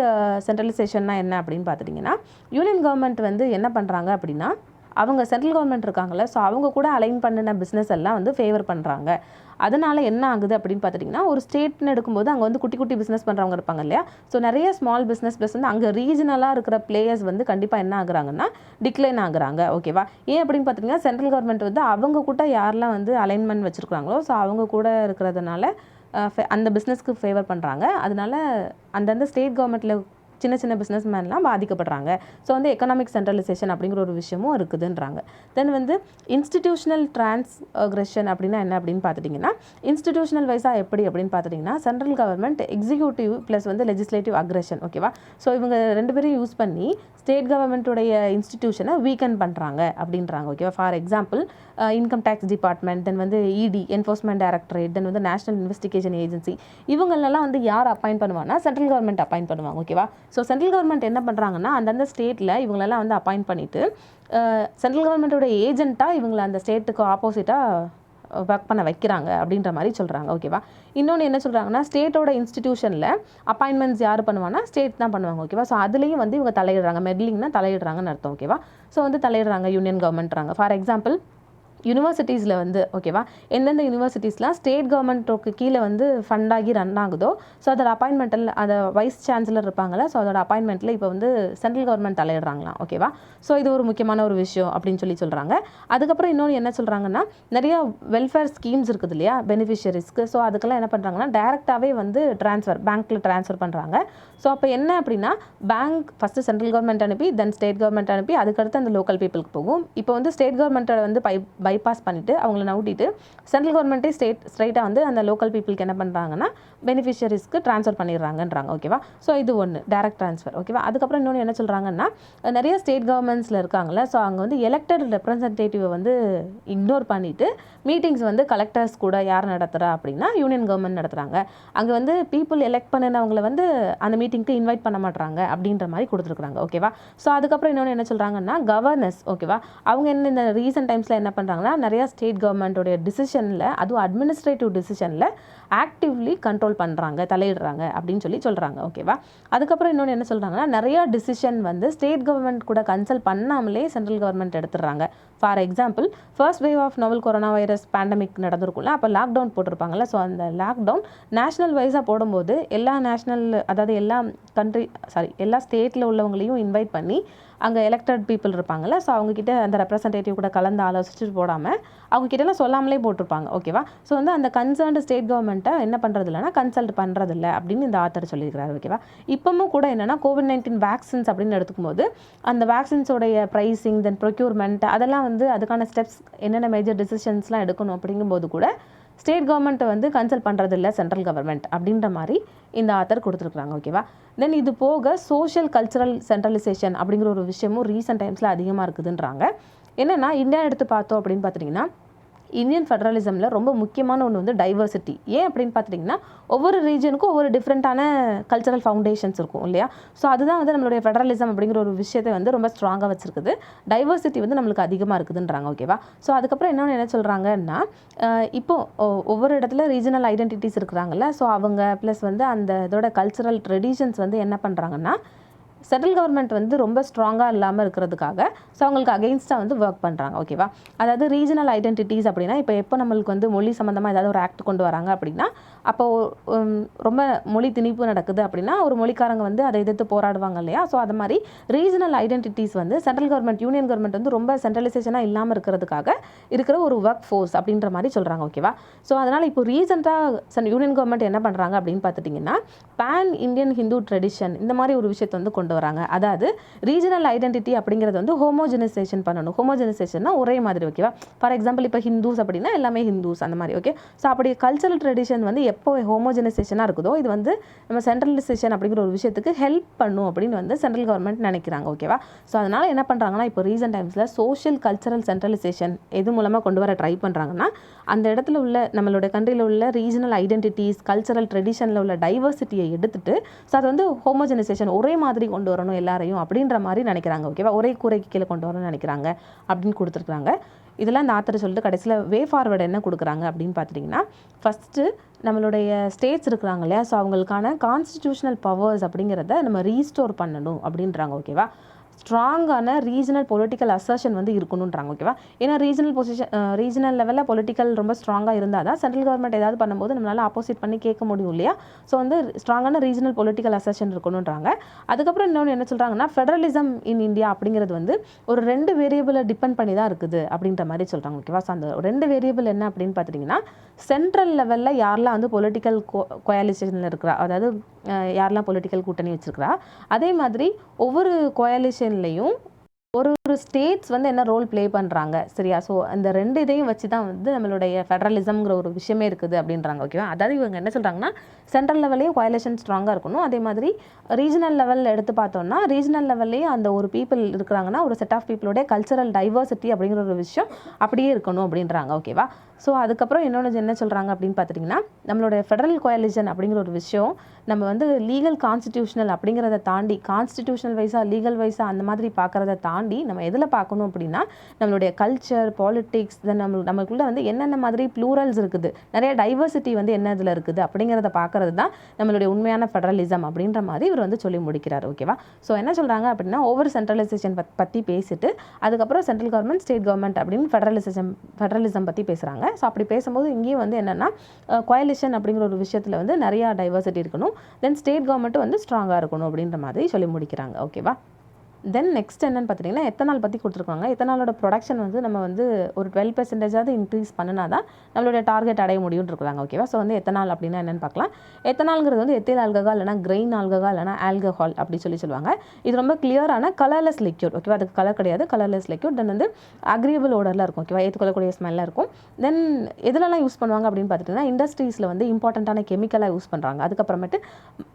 சென்ட்ரலைசேஷன்னா என்ன அப்படின்னு பார்த்துட்டிங்கன்னா யூனியன் கவர்மெண்ட் வந்து என்ன பண்ணுறாங்க அப்படின்னா அவங்க சென்ட்ரல் கவர்மெண்ட் இருக்காங்கல்ல, ஸோ அவங்க கூட அலைன் பண்ணின பிஸ்னஸ் எல்லாம் வந்து ஃபேவர் பண்ணுறாங்க. அதனால் என்ன ஆகுது அப்படின்னு பார்த்துட்டிங்கன்னா ஒரு ஸ்டேட்னு எடுக்கும்போது அங்கே வந்து குட்டி குட்டி பிஸ்னஸ் பண்ணுறவங்க இருப்பாங்க இல்லையா? ஸோ நிறைய ஸ்மால் பிஸ்னஸ் ப்ளஸ் வந்து அங்கே ரீஜனலாக இருக்கிற பிளேயர்ஸ் வந்து கண்டிப்பாக என்ன ஆகுறாங்கன்னா டிக்ளைன் ஆகுறாங்க. ஓகேவா? ஏன் அப்படின்னு பார்த்திங்கன்னா சென்ட்ரல் கவர்மெண்ட் வந்து அவங்க கூட யாரெல்லாம் வந்து அலைன்மெண்ட் வச்சுருக்காங்களோ ஸோ அவங்க கூட இருக்கிறதுனால அந்த பிஸ்னஸ்க்கு ஃபேவர் பண்ணுறாங்க. அதனால அந்தந்த ஸ்டேட் கவர்மெண்ட்டில் சின்ன சின்ன பிஸ்னஸ் மேன்லாம் பாதிக்கப்படுறாங்க. ஸோ வந்து எக்கனாமிக் சென்ட்ரலைசேஷன் அப்படிங்கிற ஒரு விஷயமும் இருக்குதுன்றாங்க. தென் வந்து இன்ஸ்டிடியூஷனல் டிரான்ஸ்கிரஷன் அப்படின்னா என்ன அப்படின்னு பார்த்துட்டிங்கன்னா இன்ஸ்டிடியூஷனல் வைஸாக எப்படி அப்படின்னு பார்த்துட்டிங்கன்னா சென்ட்ரல் கவர்மெண்ட் எக்ஸிக்யூட்டிவ் ப்ளஸ் வந்து லெஜிஸ்லேட்டிவ் அக்ரெஷன். ஓகேவா? ஸோ இவங்க ரெண்டு பேரும் யூஸ் பண்ணி ஸ்டேட் கவர்மெண்ட்டுடைய இன்ஸ்டிடியூஷனை வீக்கன் பண்ணுறாங்க அப்படின்றாங்க. ஓகேவா? For example income tax department, then வந்து இடி என்ஃபோர்ஸ்மெண்ட் டைரக்டரேட், தென் வந்து நேஷனல் இன்வெஸ்டிகேஷன் ஏஜென்சி இவங்களெல்லாம் வந்து யார் அப்பாயிண்ட் பண்ணுவாங்கன்னா சென்ட்ரல் கவர்மெண்ட் அப்பாயிண்ட் பண்ணுவாங்க. ஓகேவா? ஸோ சென்ட்ரல் கவர்மெண்ட் என்ன பண்ணுறாங்கன்னா அந்தந்த ஸ்டேட்டில் இவங்களெல்லாம் வந்து அப்பாயிண்ட் பண்ணிவிட்டு சென்ட்ரல் கவர்மெண்ட்டோட ஏஜென்ட்டாக இவங்களை அந்த ஸ்டேட்டுக்கு ஆப்போசிட்டாக ஒர்க் பண்ண வைக்கிறாங்க அப்படின்ற மாதிரி சொல்கிறாங்க. ஓகேவா? இன்னொன்று என்ன சொல்கிறாங்கன்னா ஸ்டேட்டோட இன்ஸ்டிடியூஷனில் அப்பாயின்மெண்ட்ஸ் யார் பண்ணுவாங்கன்னா ஸ்டேட் தான் பண்ணுவாங்க. ஓகேவா? ஸோ அதுலேயும் வந்து இவங்க தலையிடுறாங்க. மெட்லிங்னா தலையிடுறாங்கன்னு அர்த்தம். ஓகேவா? ஸோ வந்து தலையிடுறாங்க யூனியன் கவர்மெண்ட்றாங்க. ஃபார் எக்ஸாம்பிள் யூனிவர்சிட்டிஸில் வந்து ஓகேவா எந்தெந்த யூனிவர்சிட்டிஸ்லாம் ஸ்டேட் கவர்மெண்ட்டுக்கு கீழே வந்து ஃபண்டாகி ரன் ஆகுதோ ஸோ அதோட அப்பாயின்மெண்ட்டில் அதை வைஸ் சான்சலர் இருப்பாங்கள்ல, ஸோ அதோட அப்பாயின்மெண்ட்டில் இப்போ வந்து சென்ட்ரல் கவர்மெண்ட் தலையிடுறாங்களாம். ஓகேவா? ஸோ இது ஒரு முக்கியமான ஒரு விஷயம் அப்படின்னு சொல்கிறாங்க. அதுக்கப்புறம் இன்னொன்று என்ன சொல்கிறாங்கன்னா நிறையா வெல்ஃபேர் ஸ்கீம்ஸ் இருக்குது இல்லையா பெனிஃபிஷரிஸ்க்கு. ஸோ அதுக்கெல்லாம் என்ன பண்ணுறாங்கன்னா டேரெக்டாகவே வந்து பேங்க்கில் ட்ரான்ஸ்ஃபர் பண்ணுறாங்க. ஸோ அப்போ என்ன அப்படின்னா பேங்க் ஃபஸ்ட்டு சென்ட்ரல் கவர்மெண்ட் அனுப்பி தென் ஸ்டேட் கவர்மெண்ட் அனுப்பி அதுக்கடுத்து அந்த லோக்கல் பீப்புளுக்கு போகும். இப்போ வந்து ஸ்டேட் கவர்மெண்ட்டை வந்து பைபாஸ் பண்ணிவிட்டு அவங்கள நவுட்டிட்டு சென்ட்ரல் கவர்மெண்ட்டே ஸ்ட்ரைட்டாக வந்து அந்த லோக்கல் பீப்புளுக்கு என்ன பண்ணுறாங்கன்னா பெனிஃபிஷரிஸ்க்கு ட்ரான்ஸ்ஃபர் பண்ணிடுறாங்கன்றாங்க. ஓகேவா? ஸோ இது ஒன்று டேரக்ட் ட்ரான்ஸ்ஃபர். ஓகேவா? அதுக்கப்புறம் இன்னொன்று என்ன சொல்கிறாங்கன்னா நிறைய ஸ்டேட் கவர்மெண்ட்ஸில் இருக்காங்களே, ஸோ அங்கே வந்து எலெக்டட் ரெப்ரசன்டேட்டிவை வந்து இக்னோர் பண்ணிவிட்டு மீட்டிங்ஸ் வந்து கலெக்டர்ஸ் கூட யார் நடத்துகிறா அப்படின்னா யூனியன் கவர்மெண்ட் நடத்துகிறாங்க. அங்கே வந்து பீப்புள் எலெக்ட் பண்ணினவங்களை வந்து அந்த மீட்டிங்க்கு இன்வைட் பண்ண மாட்டாங்க அப்படின்ற மாதிரி கொடுத்துருக்குறாங்க. ஓகேவா? ஸோ அதுக்கப்புறம் இன்னொன்று என்ன சொல்கிறாங்கன்னா கவர்னர்ஸ். ஓகேவா? அவங்க என்ன இந்த ரீசன்ட் டைம்ஸில் என்ன பண்ணுறாங்கன்னா நிறையா ஸ்டேட் கவர்மெண்ட்டோடைய டிசிஷனில் அதுவும் அட்மினிஸ்ட்ரேட்டிவ் டிசிஷனில் ஆக்டிவ்லி கண்ட்ரோல் பண்ணுறாங்க, தலையிடுறாங்க அப்படின்னு சொல்கிறாங்க. ஓகேவா? அதுக்கப்புறம் இன்னொன்று என்ன சொல்கிறாங்கன்னா நிறையா டிசிஷன் வந்து ஸ்டேட் கவர்மெண்ட் கூட கன்சல்ட் பண்ணாமலே சென்ட்ரல் கவர்மெண்ட் எடுத்துடுறாங்க. For example first wave of novel corona virus pandemic நடந்திருக்கும்ல, அப்போ லாக்டவுன் போட்டிருப்பாங்கல்ல. ஸோ அந்த லாக்டவுன் நேஷ்னல் வைஸாக போடும்போது எல்லா எல்லா ஸ்டேட்டில் உள்ளவங்களையும் இன்வைட் பண்ணி அங்கே எலெக்டட் பீப்புள் இருப்பாங்கள்ல, ஸோ அவங்கக்கிட்ட அந்த ரெப்ரசன்டேட்டிவ் கூட கலந்து ஆலோசிச்சுட்டு போடாமல் அவங்க கிட்டலாம் சொல்லாமலே போட்டிருப்பாங்க. ஓகேவா? ஸோ வந்து அந்த கன்சர்ன்டு ஸ்டேட் கவர்மெண்ட்டை என்ன பண்ணுறது இல்லைனா கன்சல்ட் பண்ணுறதில்ல அப்படின்னு இந்த ஆத்தர் சொல்லியிருக்கிறாரு. ஓகேவா? இப்போவும் கூட என்னென்னா COVID-19 வேக்சின்ஸ் அப்படின்னு எடுத்துக்கும்போது அந்த வேக்சின்ஸோடைய ப்ரைஸிங் தென் ப்ரொக்யூர்மெண்ட் அதெல்லாம் வந்து அதுக்கான ஸ்டெப்ஸ் என்னென்ன மேஜர் டிசிஷன்ஸ்லாம் எடுக்கணும் அப்படிங்கும்போது கூட ஸ்டேட் கவர்மெண்ட்டை வந்து கன்சல்ட் பண்ணுறதில்ல சென்ட்ரல் கவர்மெண்ட் அப்படின்ற மாதிரி இந்த ஆத்தர் கொடுத்துருக்குறாங்க. ஓகேவா? தென் இது போக சோஷியல் கல்ச்சரல் சென்ட்ரலைசேஷன் அப்படிங்கிற ஒரு விஷயமும் ரீசெண்ட் டைம்ஸில் அதிகமாக இருக்குதுன்றாங்க. என்னென்னா இந்தியா எடுத்து பார்த்தோம் அப்படின்னு பார்த்துட்டிங்கன்னா இந்தியன் ஃபெடரலிசமில் ரொம்ப முக்கியமான ஒன்று வந்து டைவர்சிட்டி. ஏன் அப்படின்னு பார்த்துட்டிங்கன்னா ஒவ்வொரு ரீஜனுக்கும் ஒவ்வொரு டிஃப்ரெண்ட்டான கல்ச்சரல் ஃபவுண்டேஷன்ஸ் இருக்கும் இல்லையா? ஸோ அதுதான் வந்து நம்மளுடைய ஃபெடரலிசம் அப்படிங்கிற ஒரு விஷயத்தை வந்து ரொம்ப ஸ்ட்ராங்காக வச்சுருக்குது. டைவர்சிட்டி வந்து நம்மளுக்கு அதிகமாக இருக்குதுன்றாங்க. ஓகேவா? ஸோ அதுக்கப்புறம் இன்னொன்று என்ன சொல்கிறாங்கன்னா இப்போது ஒவ்வொரு இடத்துல ரீஜனல் ஐடென்டிட்டிஸ் இருக்கிறாங்கல்ல, ஸோ அவங்க ப்ளஸ் வந்து அந்த இதோட கல்ச்சரல் ட்ரெடிஷன்ஸ் வந்து என்ன பண்ணுறாங்கன்னா சென்ட்ரல் கவர்மெண்ட் வந்து ரொம்ப ஸ்ட்ராங்காக இல்லாமல் இருக்கிறதுக்காக ஸோ அவங்களுக்கு அகெயின்ஸ்டாக வந்து ஒர்க் பண்ணுறாங்க. ஓகேவா? அதாவது ரீஜனல் ஐடென்டிட்டிஸ் அப்படின்னா இப்போ எப்போ நம்மளுக்கு வந்து மொழி சம்மந்தமாக ஏதாவது ஒரு ஆக்ட் கொண்டு வராங்க அப்படின்னா அப்போது ரொம்ப மொழி திணிப்பு நடக்குது அப்படின்னா ஒரு மொழிக்காரங்க வந்து அதை எதிர்த்து போராடுவாங்க இல்லையா? ஸோ அது மாதிரி ரீஜனல் ஐடென்டிட்டிஸ் வந்து சென்ட்ரல் கவர்மெண்ட் யூனியன் கவர்மெண்ட் வந்து ரொம்ப சென்ட்ரலைசேஷனாக இல்லாமல் இருக்கிறதுக்காக இருக்கிற ஒரு ஒர்க் ஃபோர்ஸ் அப்படின்ற மாதிரி சொல்கிறாங்க. ஓகேவா? ஸோ அதனால் இப்போ ரீசெண்டாக யூனியன் கவர்மெண்ட் என்ன பண்ணுறாங்க அப்படின்னு பார்த்துட்டிங்கன்னா பேன் இந்தியன் ஹிந்து ட்ரெடிஷன் இந்த மாதிரி ஒரு விஷயத்தை வந்து கொண்டு வராங்க. அதாவது ரீஜனல் ஐடென்டிட்டி அப்படிங்கிறது வந்து ஹோமோஜெனைசேஷன் பண்ணணும். ஹோமோஜெனைசேஷன்னா ஒரே மாதிரி. ஓகேவா? ஃபார் எக்ஸாம்பிள் இப்போ ஹிந்துஸ் அப்படின்னா எல்லாமே ஹிந்துஸ் அந்த மாதிரி. ஓகே? ஸோ அப்படி கல்ச்சரல் ட்ரெடிஷன் வந்து எப்போ ஹோமோஜெனைசேஷனாக இருக்குதோ இது வந்து நம்ம சென்ட்ரலைசேஷன் அப்படிங்கிற ஒரு விஷயத்துக்கு ஹெல்ப் பண்ணும் அப்படின்னு வந்து சென்ட்ரல் கவர்மெண்ட் நினைக்கிறாங்க. ஓகேவா? ஸோ அதனால் என்ன பண்ணுறாங்கன்னா இப்போ ரீசெண்ட் டைம்ஸில் சோஷியல் கல்ச்சரல் சென்ட்ரலைசேஷன் எது மூலமாக கொண்டு வர ட்ரை பண்ணுறாங்கன்னா அந்த இடத்துல உள்ள நம்மளோட கண்ட்ரியில் உள்ள ரீஜனல் ஐடென்டிட்டிஸ் கல்ச்சரல் ட்ரெடிஷனில் உள்ள டைவர்சிட்டியை எடுத்துட்டு ஸோ அது வந்து ஹோமோஜெனைசேஷன் ஒரே மாதிரி கொண்டு வரணும் எல்லாரையும் அப்படின்ற மாதிரி நினைக்கிறாங்க. ஓகேவா? ஒரே கூரைக்கு கீழே கொண்டு வரணும்னு நினைக்கிறாங்க அப்படின்னு கொடுத்துருக்குறாங்க. இதெல்லாம் இந்த ஆத்தர் சொல்லிட்டு கடைசியில் வே ஃபார்வர்டு என்ன கொடுக்குறாங்க அப்படின்னு பார்த்துட்டிங்கன்னா ஃபஸ்ட்டு நம்மளுடைய ஸ்டேட்ஸ் இருக்கிறாங்க இல்லையா? ஸோ அவங்களுக்கான கான்ஸ்டிடியூஷனல் பவர்ஸ் அப்படிங்கிறத நம்ம ரீஸ்டோர் பண்ணணும் அப்படின்றாங்க. ஓகேவா? ஸ்ட்ராங்கான ரீஜனல் பொலிட்டிக்கல் அசர்ஷன் வந்து இருக்கணுன்றாங்க. ஓகேவா? ஏன்னா ரீஜனல் லெவலில் பொலிட்டிக்கல் ரொம்ப ஸ்ட்ராங்காக இருந்தால் தான் சென்ட்ரல் கவர்மெண்ட் ஏதாவது பண்ணும்போது நம்மளால் ஆப்போசிட் பண்ணி கேட்க முடியும் இல்லையா? ஸோ வந்து ஸ்ட்ராங்கான ரீஜனல் பொலிட்டிக்கல் அசர்ஷன் இருக்கணுன்றாங்க. அதுக்கப்புறம் இன்னொன்று என்ன சொல்கிறாங்கன்னா ஃபெடரலிசம் இன் இந்தியா அப்படிங்கிறது வந்து ஒரு 2 வேரியபிளை டிபெண்ட் பண்ணி தான் இருக்குது அப்படின்ற மாதிரி சொல்கிறாங்க. ஓகேவா? ஸோ அந்த 2 வேரியபிள் என்ன அப்படின்னு பார்த்துட்டிங்கன்னா சென்ட்ரல் லெவலில் யாரெல்லாம் வந்து பொலிட்டிக்கல் கோயாலிஷனில் இருக்கிறா, அதாவது யாரெல்லாம் பொலிட்டிக்கல் கூட்டணி வச்சுருக்கிறா, அதே மாதிரி ஒவ்வொரு கோயாலிஷன்லேயும் ஒரு ஸ்டேட்ஸ் வந்து என்ன ரோல் ப்ளே பண்ணுறாங்க. சரியா? ஸோ அந்த 2 இதையும் வச்சு தான் வந்து நம்மளுடைய ஃபெடரலிசம்ங்கிற ஒரு விஷயமே இருக்குது அப்படின்றாங்க. ஓகேவா? அதாவது இவங்க என்ன சொல்கிறாங்கன்னா சென்ட்ரல் லெவல்லையும் கோயாலிஷன் ஸ்ட்ராங்காக இருக்கணும். அதே மாதிரி ரீஜனல் லெவலில் எடுத்து பார்த்தோம்னா ரீஜனல் லெவல்லையும் அந்த ஒரு பீப்புள் இருக்கிறாங்கன்னா ஒரு செட் ஆஃப் பீப்புளோட கல்ச்சரல் டைவர்சிட்டி அப்படிங்கிற ஒரு விஷயம் அப்படியே இருக்கணும் அப்படின்றாங்க. ஓகேவா? ஸோ அதுக்கப்புறம் இன்னொன்று என்ன சொல்கிறாங்க அப்படின்னு பார்த்துட்டிங்கன்னா நம்மளுடைய ஃபெடரல் கோயாலிஷன் அப்படிங்கிற ஒரு விஷயம் நம்ம வந்து லீகல் கான்ஸ்டிடியூஷனல் அப்படிங்கிறத தாண்டி கான்ஸ்டிடியூஷனல் வைஸாக லீகல் வைஸாக அந்த மாதிரி பார்க்குறத தாண்டி நம்ம எதில் பார்க்கணும் அப்படின்னா நம்மளுடைய கல்ச்சர் பாலிட்டிக்ஸ் தென் நம்மளுக்குள்ள வந்து என்னென்ன மாதிரி ப்ளூரல்ஸ் இருக்குது நிறைய டைவர்சிட்டி வந்து என்ன இதில் இருக்குது அப்படிங்கிறத பார்க்குறது தான் நம்மளுடைய உண்மையான ஃபெடரலிசம் அப்படின்ற மாதிரி இவர் வந்து சொல்லி முடிக்கிறார். ஓகேவா? ஸோ என்ன சொல்கிறாங்க அப்படின்னா ஓவர் சென்ட்ரலைசேஷன் பற்றி பேசிட்டு அதுக்கப்புறம் சென்ட்ரல் கவர்மெண்ட் ஸ்டேட் கவர்மெண்ட் அப்படின்னு ஃபெடரலிசம் பற்றி பேசுகிறாங்க. ஸோ அப்படி பேசும்போது இங்கேயும் வந்து என்னென்னா கோயலிஷன் அப்படிங்கிற ஒரு விஷயத்தில் வந்து நிறையா டைவர்சிட்டி இருக்கணும். தென் ஸ்டேட் கவர்மெண்ட்டும் வந்து ஸ்ட்ராங்காக இருக்கணும் அப்படின்ற மாதிரி சொல்லி முடிக்கிறாங்க. ஓகேவா? தென் நெக்ஸ்ட் என்னென்னு பார்த்தீங்கன்னா எத்தனால் பற்றி கொடுத்துருக்காங்க. எத்தனாலோட ப்ரொடக்ஷன் வந்து நம்ம வந்து ஒரு 12% இன்க்ரீஸ் பண்ணினா தான் நம்மளுடைய டார்கெட் அடைய முடியும்னு இருக்கிறாங்க. ஓகேவா? ஸோ வந்து எத்தனால் அப்படின்னா என்னென்னு பார்க்கலாம். எத்தனால்ங்கிறது வந்து எத்தில் ஆல்கஹால் இல்லைனா கிரெயின் ஆல்கஹால் இல்லைனா ஆல்கஹால் அப்படி சொல்லுவாங்க. இது ரொம்ப கிளியரான கலர்லெஸ் லிக்யூட். ஓகேவா? அதுக்கு கலர் கிடையாது, கலர்லெஸ் லிக்யூட். தென் வந்து அக்ரியபிள் ஓடரில் இருக்கும். ஓகேவா? ஏற்றுக்கொள்ளக்கூடிய ஸ்மெல்லாக இருக்கும். தென் எதுலலாம் யூஸ் பண்ணுவாங்க அப்படின்னு பார்த்துட்டிங்கன்னா இண்டஸ்ட்ரீஸில் வந்து இம்பார்ட்டண்ட்டான கெமிக்கலாக யூஸ் பண்ணுறாங்க. அதுக்கப்புறமேட்டு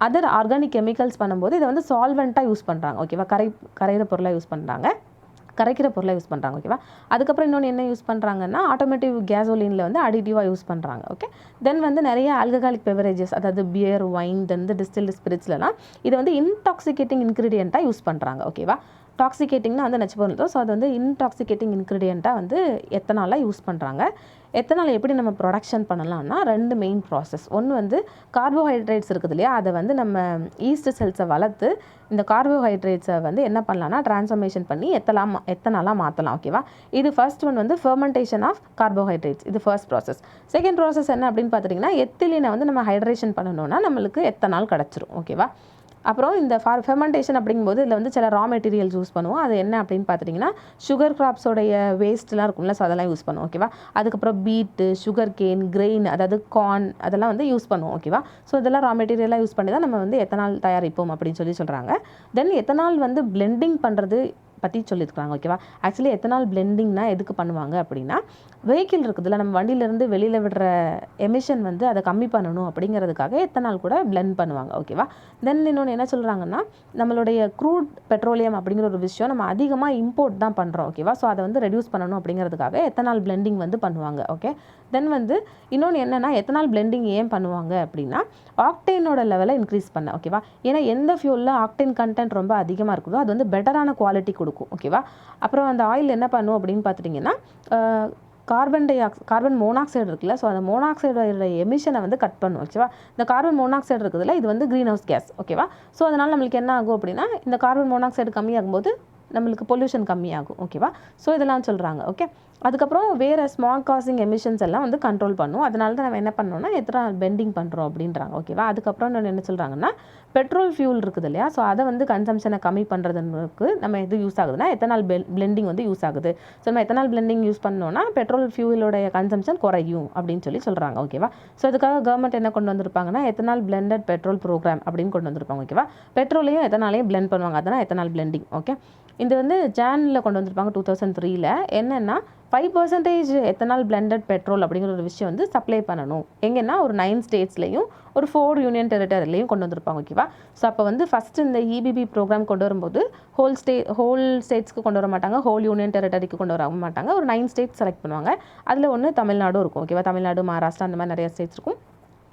அதர் ஆர்கானிக் கெமிக்கல்ஸ் பண்ணும்போது இதை வந்து சால்வெண்ட்டாக யூஸ் பண்ணுறாங்க. ஓகேவா? கரைகிற பொருளாக யூஸ் பண்ணுறாங்க, கரைக்கிற பொருளை யூஸ் பண்ணுறாங்க. ஓகேவா? அதுக்கப்புறம் இன்னொன்று என்ன யூஸ் பண்ணுறாங்கன்னா ஆட்டோமேட்டிவ் கேசோலினில் வந்து அடிட்டிவாக யூஸ் பண்ணுறாங்க. ஓகே? தென் வந்து நிறைய ஆல்கஹாலிக் பெவரேஜஸ் அதாவது பியர் ஒயின் தென் டிஸ்டில்டு ஸ்பிரிட்ஸ்லாம் இதை வந்து இன்டாக்சிகேட்டிங் இன்க்ரீடியண்ட்டாக யூஸ் பண்ணுறாங்க. ஓகேவா? டாக்ஸிகேட்டிங்னா வந்து நச்சு பொருள். ஸோ அது வந்து இன்டாக்சிகேட்டிங் இன்க்ரீடியண்ட்டாக வந்து எத்தனாலாக யூஸ் பண்ணுறாங்க. எத்தனால் எப்படி நம்ம ப்ரொடக்ஷன் பண்ணலாம்னா 2 மெயின் ப்ராசஸ். ஒன்று வந்து கார்போஹைட்ரேட்ஸ் இருக்குது இல்லையா, அதை வந்து நம்ம ஈஸ்ட் செல்ஸை வளர்த்து இந்த கார்போஹைட்ரேட்ஸை வந்து என்ன பண்ணலாம்னா ட்ரான்ஸ்ஃபர்மேஷன் பண்ணி எத்தனாலாக மாற்றலாம். ஓகேவா? இது ஃபர்ஸ்ட் ஒன் வந்து ஃபெர்மெண்டேஷன் ஆஃப் கார்போஹைட்ரேட்ஸ். இது ஃபர்ஸ்ட் ப்ராசஸ். செகண்ட் ப்ராசஸ் என்ன அப்படின்னு பார்த்துட்டிங்கன்னா எத்திலீனை வந்து நம்ம ஹைட்ரேஷன் பண்ணணும்னா நம்மளுக்கு எத்தனால் கிடச்சிரும். ஓகேவா? அப்புறம் இந்த ஃபெர்மெண்டேஷன் அப்படிங்கும்போது இதில் வந்து சில ரா மெட்டீரியல்ஸ் யூஸ் பண்ணுவோம். அது என்ன அப்படின்னு பார்த்துட்டிங்கன்னா சுகர் கிராப்ஸோடைய வேஸ்ட்லாம் இருக்கும்ல, ஸோ அதெல்லாம் யூஸ் பண்ணுவோம். ஓகேவா. அதுக்கப்புறம் பீட்டு, சுகர் கேன், கிரெயின், அதாவது கார்ன், அதெல்லாம் வந்து யூஸ் பண்ணுவோம். ஓகேவா. ஸோ இதெல்லாம் ரா மெட்டீரியலாக யூஸ் பண்ணி தான் நம்ம வந்து எத்தனால் தயாரிப்போம் அப்படின்னு சொல்கிறாங்க. தென் எத்தனால் வந்து பிளெண்டிங் பண்ணுறது பற்றி சொல்லியிருக்காங்க. ஓகேவா. ஆக்சுவலி எத்தனால் பிளெண்டிங்னா எதுக்கு பண்ணுவாங்க அப்படின்னா, வெஹிக்கிள் இருக்குதுல்ல, நம்ம வண்டியிலேருந்து வெளியில் விடுற எமிஷன் வந்து அதை கம்மி பண்ணணும் அப்படிங்கிறதுக்காக எத்தனால் கூட பிளெண்ட் பண்ணுவாங்க. ஓகேவா. தென் இன்னொன்று என்ன சொல்கிறாங்கன்னா, நம்மளுடைய க்ரூட் பெட்ரோலியம் அப்படிங்கிற ஒரு விஷயம் நம்ம அதிகமாக இம்போர்ட் தான் பண்ணுறோம். ஓகேவா. ஸோ அதை வந்து ரெடியூஸ் பண்ணணும் அப்படிங்கிறதுக்காக எத்தனால் பிளெண்டிங் வந்து பண்ணுவாங்க. ஓகே. தென் வந்து இன்னொன்று என்னென்னா, எத்தனால் பிளெண்டிங் ஏன் பண்ணுவாங்க அப்படின்னா, ஆக்டேனோட லெவலை இன்க்ரீஸ் பண்ண. ஓகேவா. ஏன்னா எந்த ஃபியூலில் ஆக்டேன் கண்டென்ட் ரொம்ப அதிகமாக இருக்குதோ அது வந்து பெட்டரான குவாலிட்டி கொடுக்கும். ஓகேவா. அப்புறம் அந்த ஆயில் என்ன பண்ணும் அப்படின்னு பார்த்துட்டிங்கன்னா, கார்பன் மோனாக்சைடு இருக்குல்ல, ஸோ அந்த மோனாக்சைடோட எமிஷனை வந்து கட் பண்ணும். ஓகேவா. இந்த கார்பன் மோனாக்சைடு இருக்குதுல்ல, இது வந்து க்ரீன் ஹவுஸ் கேஸ். ஓகேவா. ஸோ அதனால் நம்மளுக்கு என்ன ஆகும் அப்படின்னா, இந்த கார்பன் மோனாக்சைடு கம்மியாகும்போது நம்மளுக்கு பொல்யூஷன் கம்மியாகும். ஓகேவா. ஸோ இதெல்லாம் சொல்கிறாங்க. ஓகே. அதுக்கப்புறம் வேறு ஸ்மால் காசிங் எமிஷன்ஸ் எல்லாம் வந்து கண்ட்ரோல் பண்ணும். அதனால தான் நம்ம என்ன பண்ணோம்னா எத்தனால் பெண்டிங் பண்ணுறோம் அப்படின்றாங்க. ஓகேவா. அதுக்கப்புறம் என்ன சொல்கிறாங்கன்னா, பெட்ரோல் ஃபியூல் இருக்குது இல்லையா, ஸோ அதை வந்து கன்சம்ஷனை கம்மி பண்ணுறதுக்கு நம்ம எது யூஸ் ஆகுதுன்னா எத்தனால் பிளெண்டிங் வந்து யூஸ் ஆகுது. ஸோ நம்ம எத்தனால் பிளெண்டிங் யூஸ் பண்ணோன்னா பெட்ரோல் ஃபியூலோடைய கன்சம்ஷன் குறையும் அப்படின்னு சொல்கிறாங்க. ஓகேவா. ஸோ அதுக்காக கவர்மெண்ட் என்ன கொண்டு வந்திருப்பாங்கன்னா, எத்தனால் பிளெண்டட் பெட்ரோல் ப்ரோக்ராம் அப்படின்னு கொண்டு வந்திருப்பாங்க. ஓகேவா. பெட்ரோலையும் எத்தனாலையும் பிளெண்ட் பண்ணுவாங்க, அதனால் எத்தனால் பிளெண்டிங். ஓகே. இது வந்து ஜானில் கொண்டு வந்திருப்பாங்க 2003. என்னென்னா 5% எத்தனால் பிளெண்டட் பெட்ரோல் அப்படிங்கிற ஒரு விஷயம் வந்து சப்ளை பண்ணணும். எங்கன்னா ஒரு 9 ஸ்டேட்ஸ்லையும் ஒரு 4 யூனியன் டெரிட்டரிலையும் கொண்டு வந்திருப்பாங்க. ஓகேவா. ஸோ அப்போ வந்து ஃபஸ்ட்டு இந்த இபிபி ப்ரோக்ராம் கொண்டு வரும்போது ஹோல் ஸ்டேட்ஸ்க்கு கொண்டு வர மாட்டாங்க, ஹோல் யூனியன் டெரிட்டரிக்கு கொண்டு வர மாட்டாங்க. ஒரு 9 ஸ்டேட்ஸ் செலக்ட் பண்ணுவாங்க. அதில் ஒன்று தமிழ்நாடும் இருக்கும். ஓகேவா. தமிழ்நாடு, மகாராஷ்டிரா, அந்த மாதிரி நிறைய ஸ்டேட்ஸ் இருக்கும்.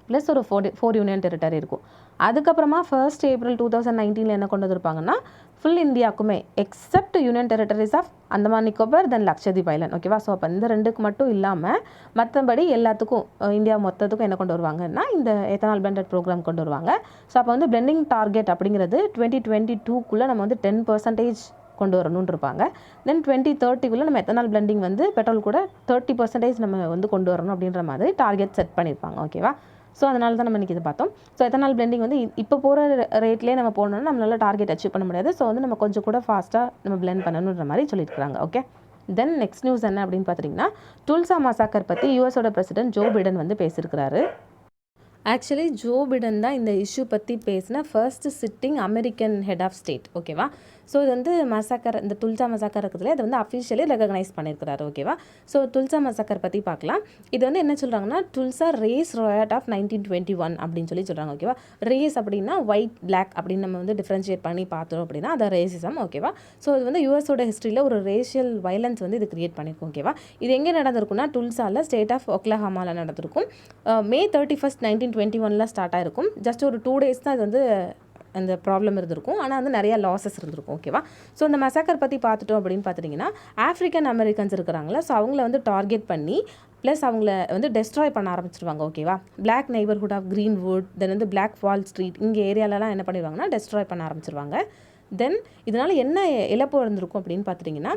ப்ளஸ் ஒரு 4 யூனியன் டெரிட்டரி இருக்கும். அதுக்கப்புறமா 1 April 2019 என்ன கொண்டு வந்திருப்பாங்கன்னா, ஃபுல் இந்தியாவுக்குமே except union territories of Andaman Nicobar then Lakshadweep island. ஓகேவா. ஸோ அப்போ இந்த 2க்கு மட்டும் இல்லாமல் மற்றபடி எல்லாத்துக்கும் இந்தியா மொத்தத்துக்கும் என்ன கொண்டு வருவாங்கன்னா இந்த எத்தனால் பிளெண்டட் ப்ரோக்ராம் கொண்டு வருவாங்க. ஸோ அப்போ வந்து பிளெண்டிங் டார்கெட் அப்படிங்கிறது 2022க்குள்ளே நம்ம வந்து 10% கொண்டு வரணும்னு இருப்பாங்க. தென் 2030க்குள்ளே நம்ம எத்தனால் பிளெண்டிங் வந்து பெட்ரோல் கூட 30% நம்ம வந்து கொண்டு வரணும் அப்படின்ற மாதிரி டார்கெட் செட் பண்ணியிருப்பாங்க. ஓகேவா. ஸோ அதனால தான் நம்ம இன்றைக்கி இதை பார்த்தோம். ஸோ எத்தனால் பிளெண்டிங் வந்து இப்போ போகிற ரேட்லேயே நம்ம போனோம்னா நம்மளால டார்கெட் அச்சீவ் பண்ண முடியாது. ஸோ வந்து நம்ம கொஞ்சம் கூட ஃபாஸ்ட்டாக நம்ம பிளெண்ட் பண்ணணுன்ற மாதிரி சொல்லியிருக்காங்க. ஓகே. தென் நெக்ஸ்ட் நியூஸ் என்ன அப்படின்னு பார்த்தீங்கன்னா, டுல்சா மசாக்கர் பற்றி யூஎஸோட பிரசிடென்ட் ஜோ பிடன் வந்து பேசியிருக்கிறாரு. ஆக்சுவலி ஜோ பிடன் தான் இந்த இஷ்யூ பற்றி பேசின first sitting American head of state. ஓகேவா. ஸோ இது வந்து மசாக்கர், இந்த துல்சா மசாக்கர் இருக்குதுல, இது வந்து அஃபிஷியலி ரெகனைஸ் பண்ணியிருக்கிறாரு. ஓகேவா. ஸோ துல்சா மசாக்கர் பற்றி பார்க்கலாம். இது வந்து என்ன சொல்கிறாங்கன்னா, டுல்சா ரேஸ் ராயட் ஆஃப் 1921 அப்படின்னு சொல்கிறாங்க. ஓகேவா. ரேஸ் அப்படின்னா ஒயிட் பிளாக் அப்படின்னு நம்ம வந்து டிஃப்ரென்ஷியேட் பண்ணி பார்த்தோம் அப்படின்னா அது ரேசிசம். ஓகேவா. ஸோ இது வந்து யூஎஸோட ஹிஸ்ட்ரியில் ஒரு ரேஷியல் வைலன்ஸ் வந்து இது கிரியேட் பண்ணியிருக்கும். ஓகேவா. இது எங்கே நடந்திருக்குன்னா டுல்சாவில் ஸ்டேட் ஆஃப் ஒக்லஹாமாவில் நடந்திருக்கும். May 31, 1921 ஸ்டார்ட் ஆகிருக்கும். ஜஸ்ட் ஒரு 2 days தான் இது வந்து அந்த ப்ராப்ளம் இருந்திருக்கும். ஆனால் வந்து நிறையா லாஸஸ் இருந்திருக்கும். ஓகேவா. ஸோ இந்த மசாக்கர் பற்றி பார்த்துட்டோம் அப்படின்னு பார்த்துட்டிங்கன்னா, ஆஃப்ரிக்கன் அமெரிக்கன்ஸ் இருக்கிறாங்களா, ஸோ அவங்கள வந்து டார்கெட் பண்ணி ப்ளஸ் அவங்கள வந்து டெஸ்ட்ராய் பண்ண ஆரம்பிச்சிருவாங்க. ஓகேவா. பிளாக் நெய்பர்ஹுட் ஆஃப் க்ரீன்வுட், தென் வந்து பிளாக் வால் ஸ்ட்ரீட், இங்கே ஏரியாலலாம் என்ன பண்ணிடுவாங்கன்னா டெஸ்ட்ராய் பண்ண ஆரம்பிச்சிருவாங்க. தென் இதனால் என்ன இழப்பு இருந்திருக்கும் அப்படின்னு பார்த்துட்டிங்கன்னா,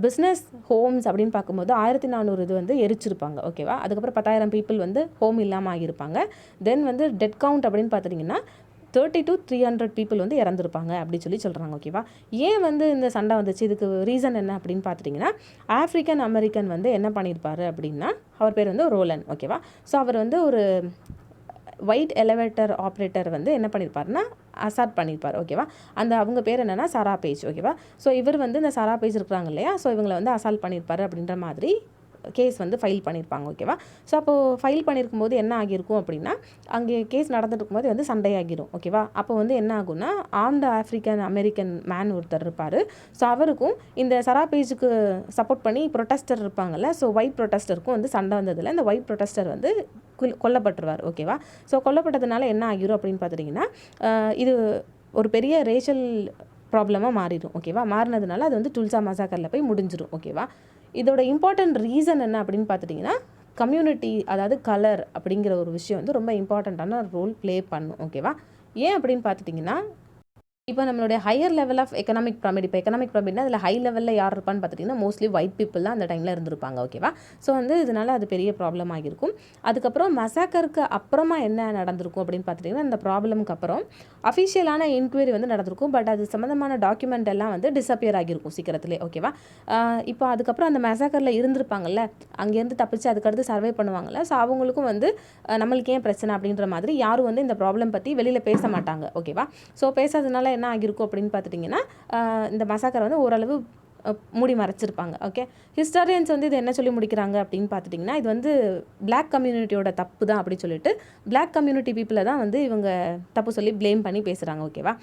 பிஸ்னஸ் ஹோம்ஸ் அப்படின்னு பார்க்கும்போது 1400 இது வந்து எரிச்சிருப்பாங்க. ஓகேவா. அதுக்கப்புறம் 10,000 பீப்புள் வந்து ஹோம் இல்லாமல் ஆகியிருப்பாங்க. தென் வந்து டெட் கவுண்ட் அப்படின்னு பார்த்துட்டிங்கன்னா 30 to 300 பீப்புள் வந்து இறந்துருப்பாங்க அப்படின்னு சொல்கிறாங்க. ஓகேவா. ஏன் வந்து இந்த சண்டை வந்துச்சு, இதுக்கு ரீசன் என்ன அப்படின்னு பார்த்துட்டிங்கன்னா, ஆஃப்ரிக்கன் அமெரிக்கன் வந்து என்ன பண்ணியிருப்பார் அப்படின்னா, அவர் பேர் வந்து ரோலன். ஓகேவா. ஸோ அவர் வந்து ஒரு ஒயிட் எலிவேட்டர் ஆப்ரேட்டர் வந்து என்ன பண்ணியிருப்பாருன்னா அசால்ட் பண்ணியிருப்பார். ஓகேவா. அந்த அவங்க பேர் என்னென்னா சாரா பேஜ். ஓகேவா. ஸோ இவர் வந்து இந்த சாரா பேஜ் இருக்கிறாங்க இல்லையா, ஸோ இவங்களை வந்து அசால்ட் பண்ணியிருப்பார் அப்படின்ற மாதிரி கேஸ் வந்து ஃபைல் பண்ணியிருப்பாங்க. ஓகேவா. ஸோ அப்போது ஃபைல் பண்ணியிருக்கும் போது என்ன ஆகியிருக்கும் அப்படின்னா, அங்கே கேஸ் நடந்துட்டு இருக்கும்போது வந்து சண்டை ஆகிரும். ஓகேவா. அப்போ வந்து என்ன ஆகும்னா, ஆர்ம்டு ஆஃப்ரிக்கன் அமெரிக்கன் மேன் ஒருத்தர் இருப்பார். ஸோ அவருக்கும் இந்த சரா பேஜுக்கு சப்போர்ட் பண்ணி ப்ரொட்டஸ்டர் இருப்பாங்கல்ல, ஸோ ஒயிட் ப்ரொட்டஸ்டருக்கும் வந்து சண்டை வந்ததில் இந்த ஒயிட் ப்ரொட்டஸ்டர் வந்து கொல்லப்பட்டுருவார். ஓகேவா. ஸோ கொல்லப்பட்டதுனால என்ன ஆகிரும் அப்படின்னு பார்த்துட்டிங்கன்னா, இது ஒரு பெரிய ரேஷியல் ப்ராப்ளமாக மாறிடும். ஓகேவா. மாறினதுனால அது வந்து டுல்சா மசாக்கரில் போய் முடிஞ்சிடும். ஓகேவா. இதோட இம்பார்ட்டன்ட் ரீசன் என்ன அப்படின்னு பார்த்துட்டிங்கன்னா, கம்யூனிட்டி, அதாவது கலர் அப்படிங்கிற ஒரு விஷயம் வந்து ரொம்ப இம்பார்ட்டண்ட்டான ரோல் ப்ளே பண்ணும். ஓகேவா. ஏன் அப்படின்னு பார்த்துட்டிங்கன்னா, இப்போ நம்மளுடைய higher level of economic pyramid, இப்போ எக்கனாமிக் பிரமிட்னா அதில் ஹை லெவலில் யார் இருப்பான்னு பார்த்துட்டிங்கன்னா மோஸ்ட்லி ஒயிட் பீப்புள் தான் அந்த டைமில் இருந்திருப்பாங்க. ஓகேவா? ஸோ வந்து இதனால் அது பெரிய ப்ராப்ளம் ஆகியிருக்கும். அதுக்கப்புறம் மசாக்கருக்கு அப்புறமா என்ன நடந்திருக்கும் அப்படின்னு பார்த்துட்டிங்கன்னா, இந்த ப்ராப்ளமுக்கு அப்புறம் அஃபிஷியலான என்கொயரி வந்து நடந்திருக்கும். பட் அது சம்மந்தமான டாக்குமெண்ட் எல்லாம் வந்து டிஸப்பியர் ஆகியிருக்கும் சீக்கிரத்திலே. ஓகேவா? இப்போ அதுக்கப்புறம் அந்த மசாக்கரில் இருந்திருப்பாங்கல்ல, அங்கேருந்து தப்பிச்சு அதுக்கடுத்து சர்வே பண்ணுவாங்கல்ல, ஸோ அவங்களுக்கும் வந்து நம்மளுக்கு ஏன் பிரச்சனை அப்படின்ற மாதிரி யாரும் வந்து இந்த ப்ராப்ளம் பற்றி வெளியில் பேச மாட்டாங்க. ஓகேவா? ஸோ பேசாததுனால என்ன ஆகியிருக்கும் அப்படின்னு பார்த்துட்டிங்கன்னா, இந்த மசாக்கரை வந்து ஓரளவு மூடி மறைச்சிருப்பாங்க. ஓகே, ஹிஸ்டாரியன்ஸ் வந்து இது என்ன சொல்லி முடிக்கிறாங்க அப்படின்னு பார்த்துட்டிங்கன்னா, இது வந்து பிளாக் கம்யூனிட்டியோட தப்பு தான் அப்படின்னு சொல்லிட்டு பிளாக் கம்யூனிட்டி பீப்புளை தான் வந்து இவங்க தப்பு சொல்லி ப்ளேம் பண்ணி பேசுகிறாங்க. ஓகேவா?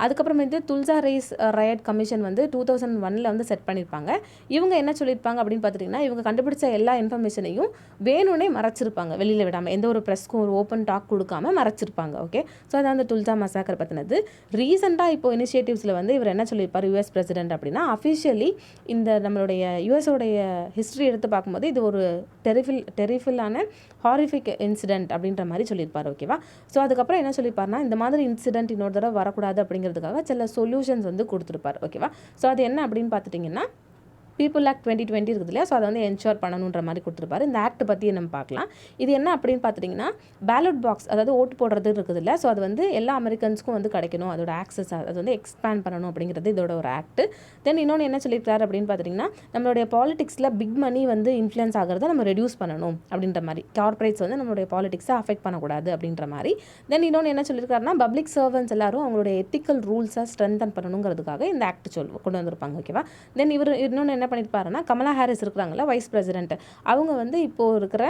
அதுக்கப்புறம் வந்து துல்சா ரேஸ் ரயட் கமிஷன் வந்து 2001 வந்து செட் பண்ணியிருப்பாங்க. இவங்க என்ன சொல்லியிருப்பாங்க அப்படின்னு பார்த்துட்டிங்கன்னா, இவங்க கண்டுபிடிச்ச எல்லா இன்ஃபர்மேஷனையும் வேணும்னே மறைச்சிருப்பாங்க, வெளியில் விடாமல், எந்த ஒரு ப்ரெஸ்க்கும் ஒரு ஓப்பன் டாக் கொடுக்காம மறைச்சிருப்பாங்க. ஓகே, ஸோ அதான் அந்த துல்சா மசாக்கர் பற்றினது. ரீசெண்டாக இப்போ இனிஷியேட்டிவ்ஸில் வந்து இவர் என்ன சொல்லியிருப்பார் யூஎஸ் பிரசிடென்ட் அப்படின்னா, அஃபிஷியலி இந்த நம்மளுடைய யூஎஸோடைய ஹிஸ்ட்ரி எடுத்து பார்க்கும்போது இது ஒரு டெரிஃபில்லான ஹாரிஃபிக் இன்சிடென்ட் அப்படின்ற மாதிரி சொல்லியிருப்பார். ஓகேவா? ஸோ அதுக்கப்புறம் என்ன சொல்லியிருப்பார்னா, இந்த மாதிரி இன்சிடென்ட் இன்னொரு தடவை வரக்கூடாது அப்படிங்கிறதுக்காக சில சொல்யூஷன்ஸ் வந்து கொடுத்துருப்பார். ஓகேவா? ஸோ அது என்ன அப்படின்னு பார்த்துட்டிங்கன்னா, பீப்புள் ஆக்ட் 2020 இருக்குது இல்லையா, ஸோ அதை வந்து என்ஷோர் பண்ணணுன்ற மாதிரி கொடுத்துருப்பாரு. இந்த ஆக்ட் பற்றி நம்ம பார்க்கலாம். இது என்ன அப்படின்னு பார்த்துட்டிங்கன்னா, பேலட் பாக்ஸ், அதாவது ஓட்டு போடுறது இருக்குது இல்லை, ஸோ அது வந்து எல்லா அமெரிக்கன்ஸ்க்கும் வந்து கிடைக்கணும், அதோட ஆக்சஸ் அது வந்து எக்ஸ்பேண்ட் பண்ணணும் அப்படிங்கிறது இதோட ஒரு ஆக்ட். தென் இன்னொன்று என்ன சொல்லியிருக்காரு அப்படின்னு பார்த்துட்டிங்கன்னா, நம்மளுடைய பாலிடிக்ஸில் பிக் மணி வந்து இன்ஃப்ளூயன்ஸ் ஆகிறத நம்ம ரெடியூஸ் பண்ணணும் அப்படின்ற மாதிரி, கார்பரேட்ஸ் வந்து நம்மளுடைய பாலிடிக்ஸை அஃபெக்ட் பண்ணக்கூடாது அப்படின்ற மாதிரி. தென் இன்னொன்று என்ன சொல்லியிருக்காருன்னா, பப்ளிக் சர்வன்ஸ் எல்லாரும் அவங்களுடைய எத்திக்கல் ரூல்ஸை ஸ்ட்ரென்தன் பண்ணணுங்கிறதுக்காக இந்த ஆக்ட் கொண்டு வந்திருப்பாங்க. ஓகேவா? தென் இவர் இன்னொன்று என்ன பண்ணியிருப்பாருன்னா, கமலா ஹாரிஸ் இருக்கிறாங்களா வைஸ் பிரசிடென்ட், அவங்க வந்து இப்போது இருக்கிற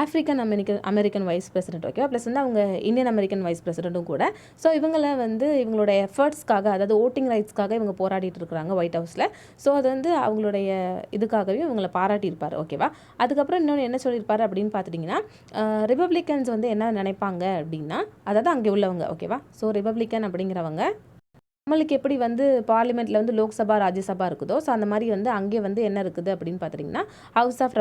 ஆஃப்ரிக்கன் அமெரிக்கன் வைஸ் பிரசிடென்ட். ஓகேவா? ப்ளஸ் வந்து அவங்க இந்தியன் அமெரிக்கன் வைஸ் பிரசிடென்ட்டும் கூட. ஸோ இவங்கள வந்து இவங்களோட எஃபர்ட்ஸ்க்காக, அதாவது ஓட்டிங் ரைட்ஸ்க்காக இவங்க போராடிட்டு இருக்கிறாங்க ஒயிட் ஹவுஸில். ஸோ அது வந்து அவங்களுடைய இதுக்காகவே இவங்களை பாராட்டியிருப்பார். ஓகேவா? அதுக்கப்புறம் இன்னொன்று என்ன சொல்லியிருப்பார் அப்படின்னு பார்த்துட்டிங்கன்னா, ரிபப்ளிக்கன்ஸ் வந்து என்ன நினைப்பாங்க அப்படின்னா, அதாவது அங்கே உள்ளவங்க. ஓகேவா? ஸோ ரிபப்ளிக்கன் அப்படிங்கிறவங்க நம்மளுக்கு எப்படி வந்து பார்லிமெண்ட்டில் வந்து லோக்சபா ராஜ்யசபா இருக்குதோ, ஸோ அந்த மாதிரி வந்து அங்கே வந்து என்ன இருக்குது அப்படின்னு பார்த்துட்டிங்கன்னா, ஹவுஸ் ஆஃப்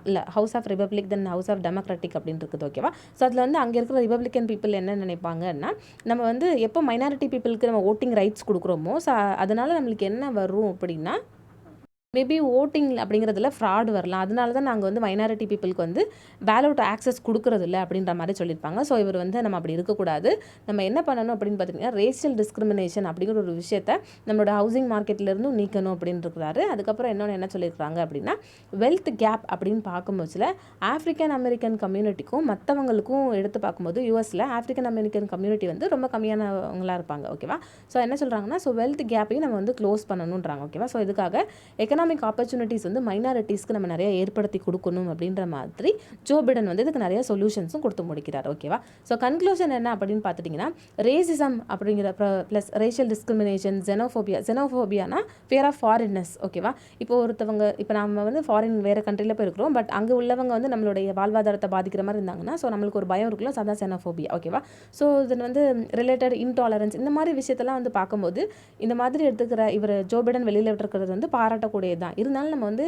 இல்லை house of republic, then house of democratic அப்படின்னு இருக்குது. ஓகேவா? ஸோ அதில் வந்து அங்கே இருக்கிற ரிபப்ளிக்கன் பீப்புள் என்ன நினைப்பாங்கன்னா, நம்ம வந்து எப்போ மைனாரிட்டி பீப்புளுக்கு நம்ம ஓட்டிங் ரைட்ஸ் கொடுக்குறோமோ, ஸோ அதனால் நம்மளுக்கு என்ன வரும் அப்படின்னா, மேபி ஓட்டிங் அப்படிங்கிறதுல ஃப்ராட் வரலாம், அதனால தான் நாங்கள் வந்து மைனாரிட்டி பீப்புளுக்கு வந்து பேலட் ஆக்சஸ் கொடுக்குறது இல்லை அப்படின்ற மாதிரி சொல்லியிருப்பாங்க. ஸோ இவர் வந்து நம்ம அப்படி இருக்கக்கூடாது, நம்ம என்ன பண்ணணும் அப்படின்னு பார்த்தீங்கன்னா, ரேஷியல் டிஸ்கிரிமினேஷன் அப்படிங்கிற ஒரு விஷயத்தை நம்மளோட ஹவுசிங் மார்க்கெட்லேருந்து நீக்கணும் அப்படின்னு இருக்கிறாரு. அதுக்கப்புறம் இன்னொன்று என்ன சொல்லியிருக்காங்க அப்படின்னா, வெல்த் கேப் அப்படின்னு பார்க்கும்போதுல ஆஃப்ரிக்கன் அமெரிக்கன் கம்யூனிட்டிக்கும் மற்றவங்களுக்கும் எடுத்து பார்க்கும்போது யூஎஸில் ஆஃப்ரிக்கன் அமெரிக்கன் கம்யூனிட்டி வந்து ரொம்ப கம்மியானவங்களாக இருப்பாங்க. ஓகேவா? ஸோ என்ன சொல்கிறாங்கன்னா, ஸோ வெல்த் கேப்பையும் நம்ம வந்து க்ளோஸ் பண்ணணுன்றாங்க. ஓகேவா? ஸோ இதுக்காக எக்கனாமிக் ஆப்பர்ச்சுனிட்டிஸ் வந்து மைனாரிட்டிஸ்க்கு நம்ம நிறைய ஏற்படுத்தி கொடுக்கணும் அப்படின்ற மாதிரி ஜோ பிடன் வந்து இதுக்கு நிறைய சொல்யூஷன்ஸும் கொடுத்து முடிக்கிறார். ஓகேவா? ஸோ கன்க்ளூஷன் என்ன அப்படின்னு பார்த்துட்டிங்கன்னா, ரேசிசம் அப்படிங்கிற ப்ளஸ் ரேஷியல் டிஸ்கிரிமினேஷன், ஜெனோஃபோபியானா ஃபியர் ஆஃப் ஃபாரின்னஸ். ஓகேவா? இப்போ இப்போ நம்ம வந்து ஃபாரின் வேறு கண்ட்ரியில் போயிருக்கிறோம், பட் அங்கே உள்ளவங்க வந்து நம்மளுடைய வாழ்வாதாரத்தை பாதிக்கிற மாதிரி இருந்தாங்கன்னா, ஸோ நம்மளுக்கு ஒரு பயம் இருக்குல்ல, ஸோ அதான் ஜெனோஃபோபியா. ஓகேவா? ஸோ இது வந்து ரிலேட்டட் இன்டாலரன்ஸ், இந்த மாதிரி விஷயத்தெல்லாம் வந்து பார்க்கும்போது இந்த மாதிரி எடுத்துக்கிற இவர் ஜோ பிடன் வெளியில் விட்டுருக்கிறது வந்து பாராட்டக்கூடியது தான். இருந்தாலும் நம்ம வந்து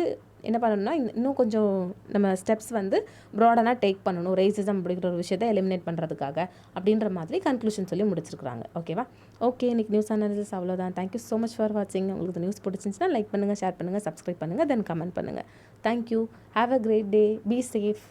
என்ன பண்ணணும்னா, இன்னும் கொஞ்சம் நம்ம ஸ்டெப்ஸ் வந்து ப்ராடனாக டேக் பண்ணணும், ரேசிசம் அப்படிங்கிற ஒரு விஷயத்தை எலிமினேட் பண்ணுறதுக்காக அப்படின்ற மாதிரி கன்க்ளூஷன் சொல்லி முடிச்சிருக்காங்க. ஓகேவா? ஓகே, இன்னைக்கு நியூஸ் அனாலிசிஸ் அவ்வளோதான். தேங்க்யூ ஸோ மச் ஃபார் வாட்சிங். உங்களுக்கு நியூஸ் பிடிச்சிருந்துச்சுன்னா லைக் பண்ணுங்கள், ஷேர் பண்ணுங்கள், சப்ஸ்கிரைப் பண்ணுங்கள், தென் கமெண்ட் பண்ணுங்கள். Thank you. Have a great day. Be safe.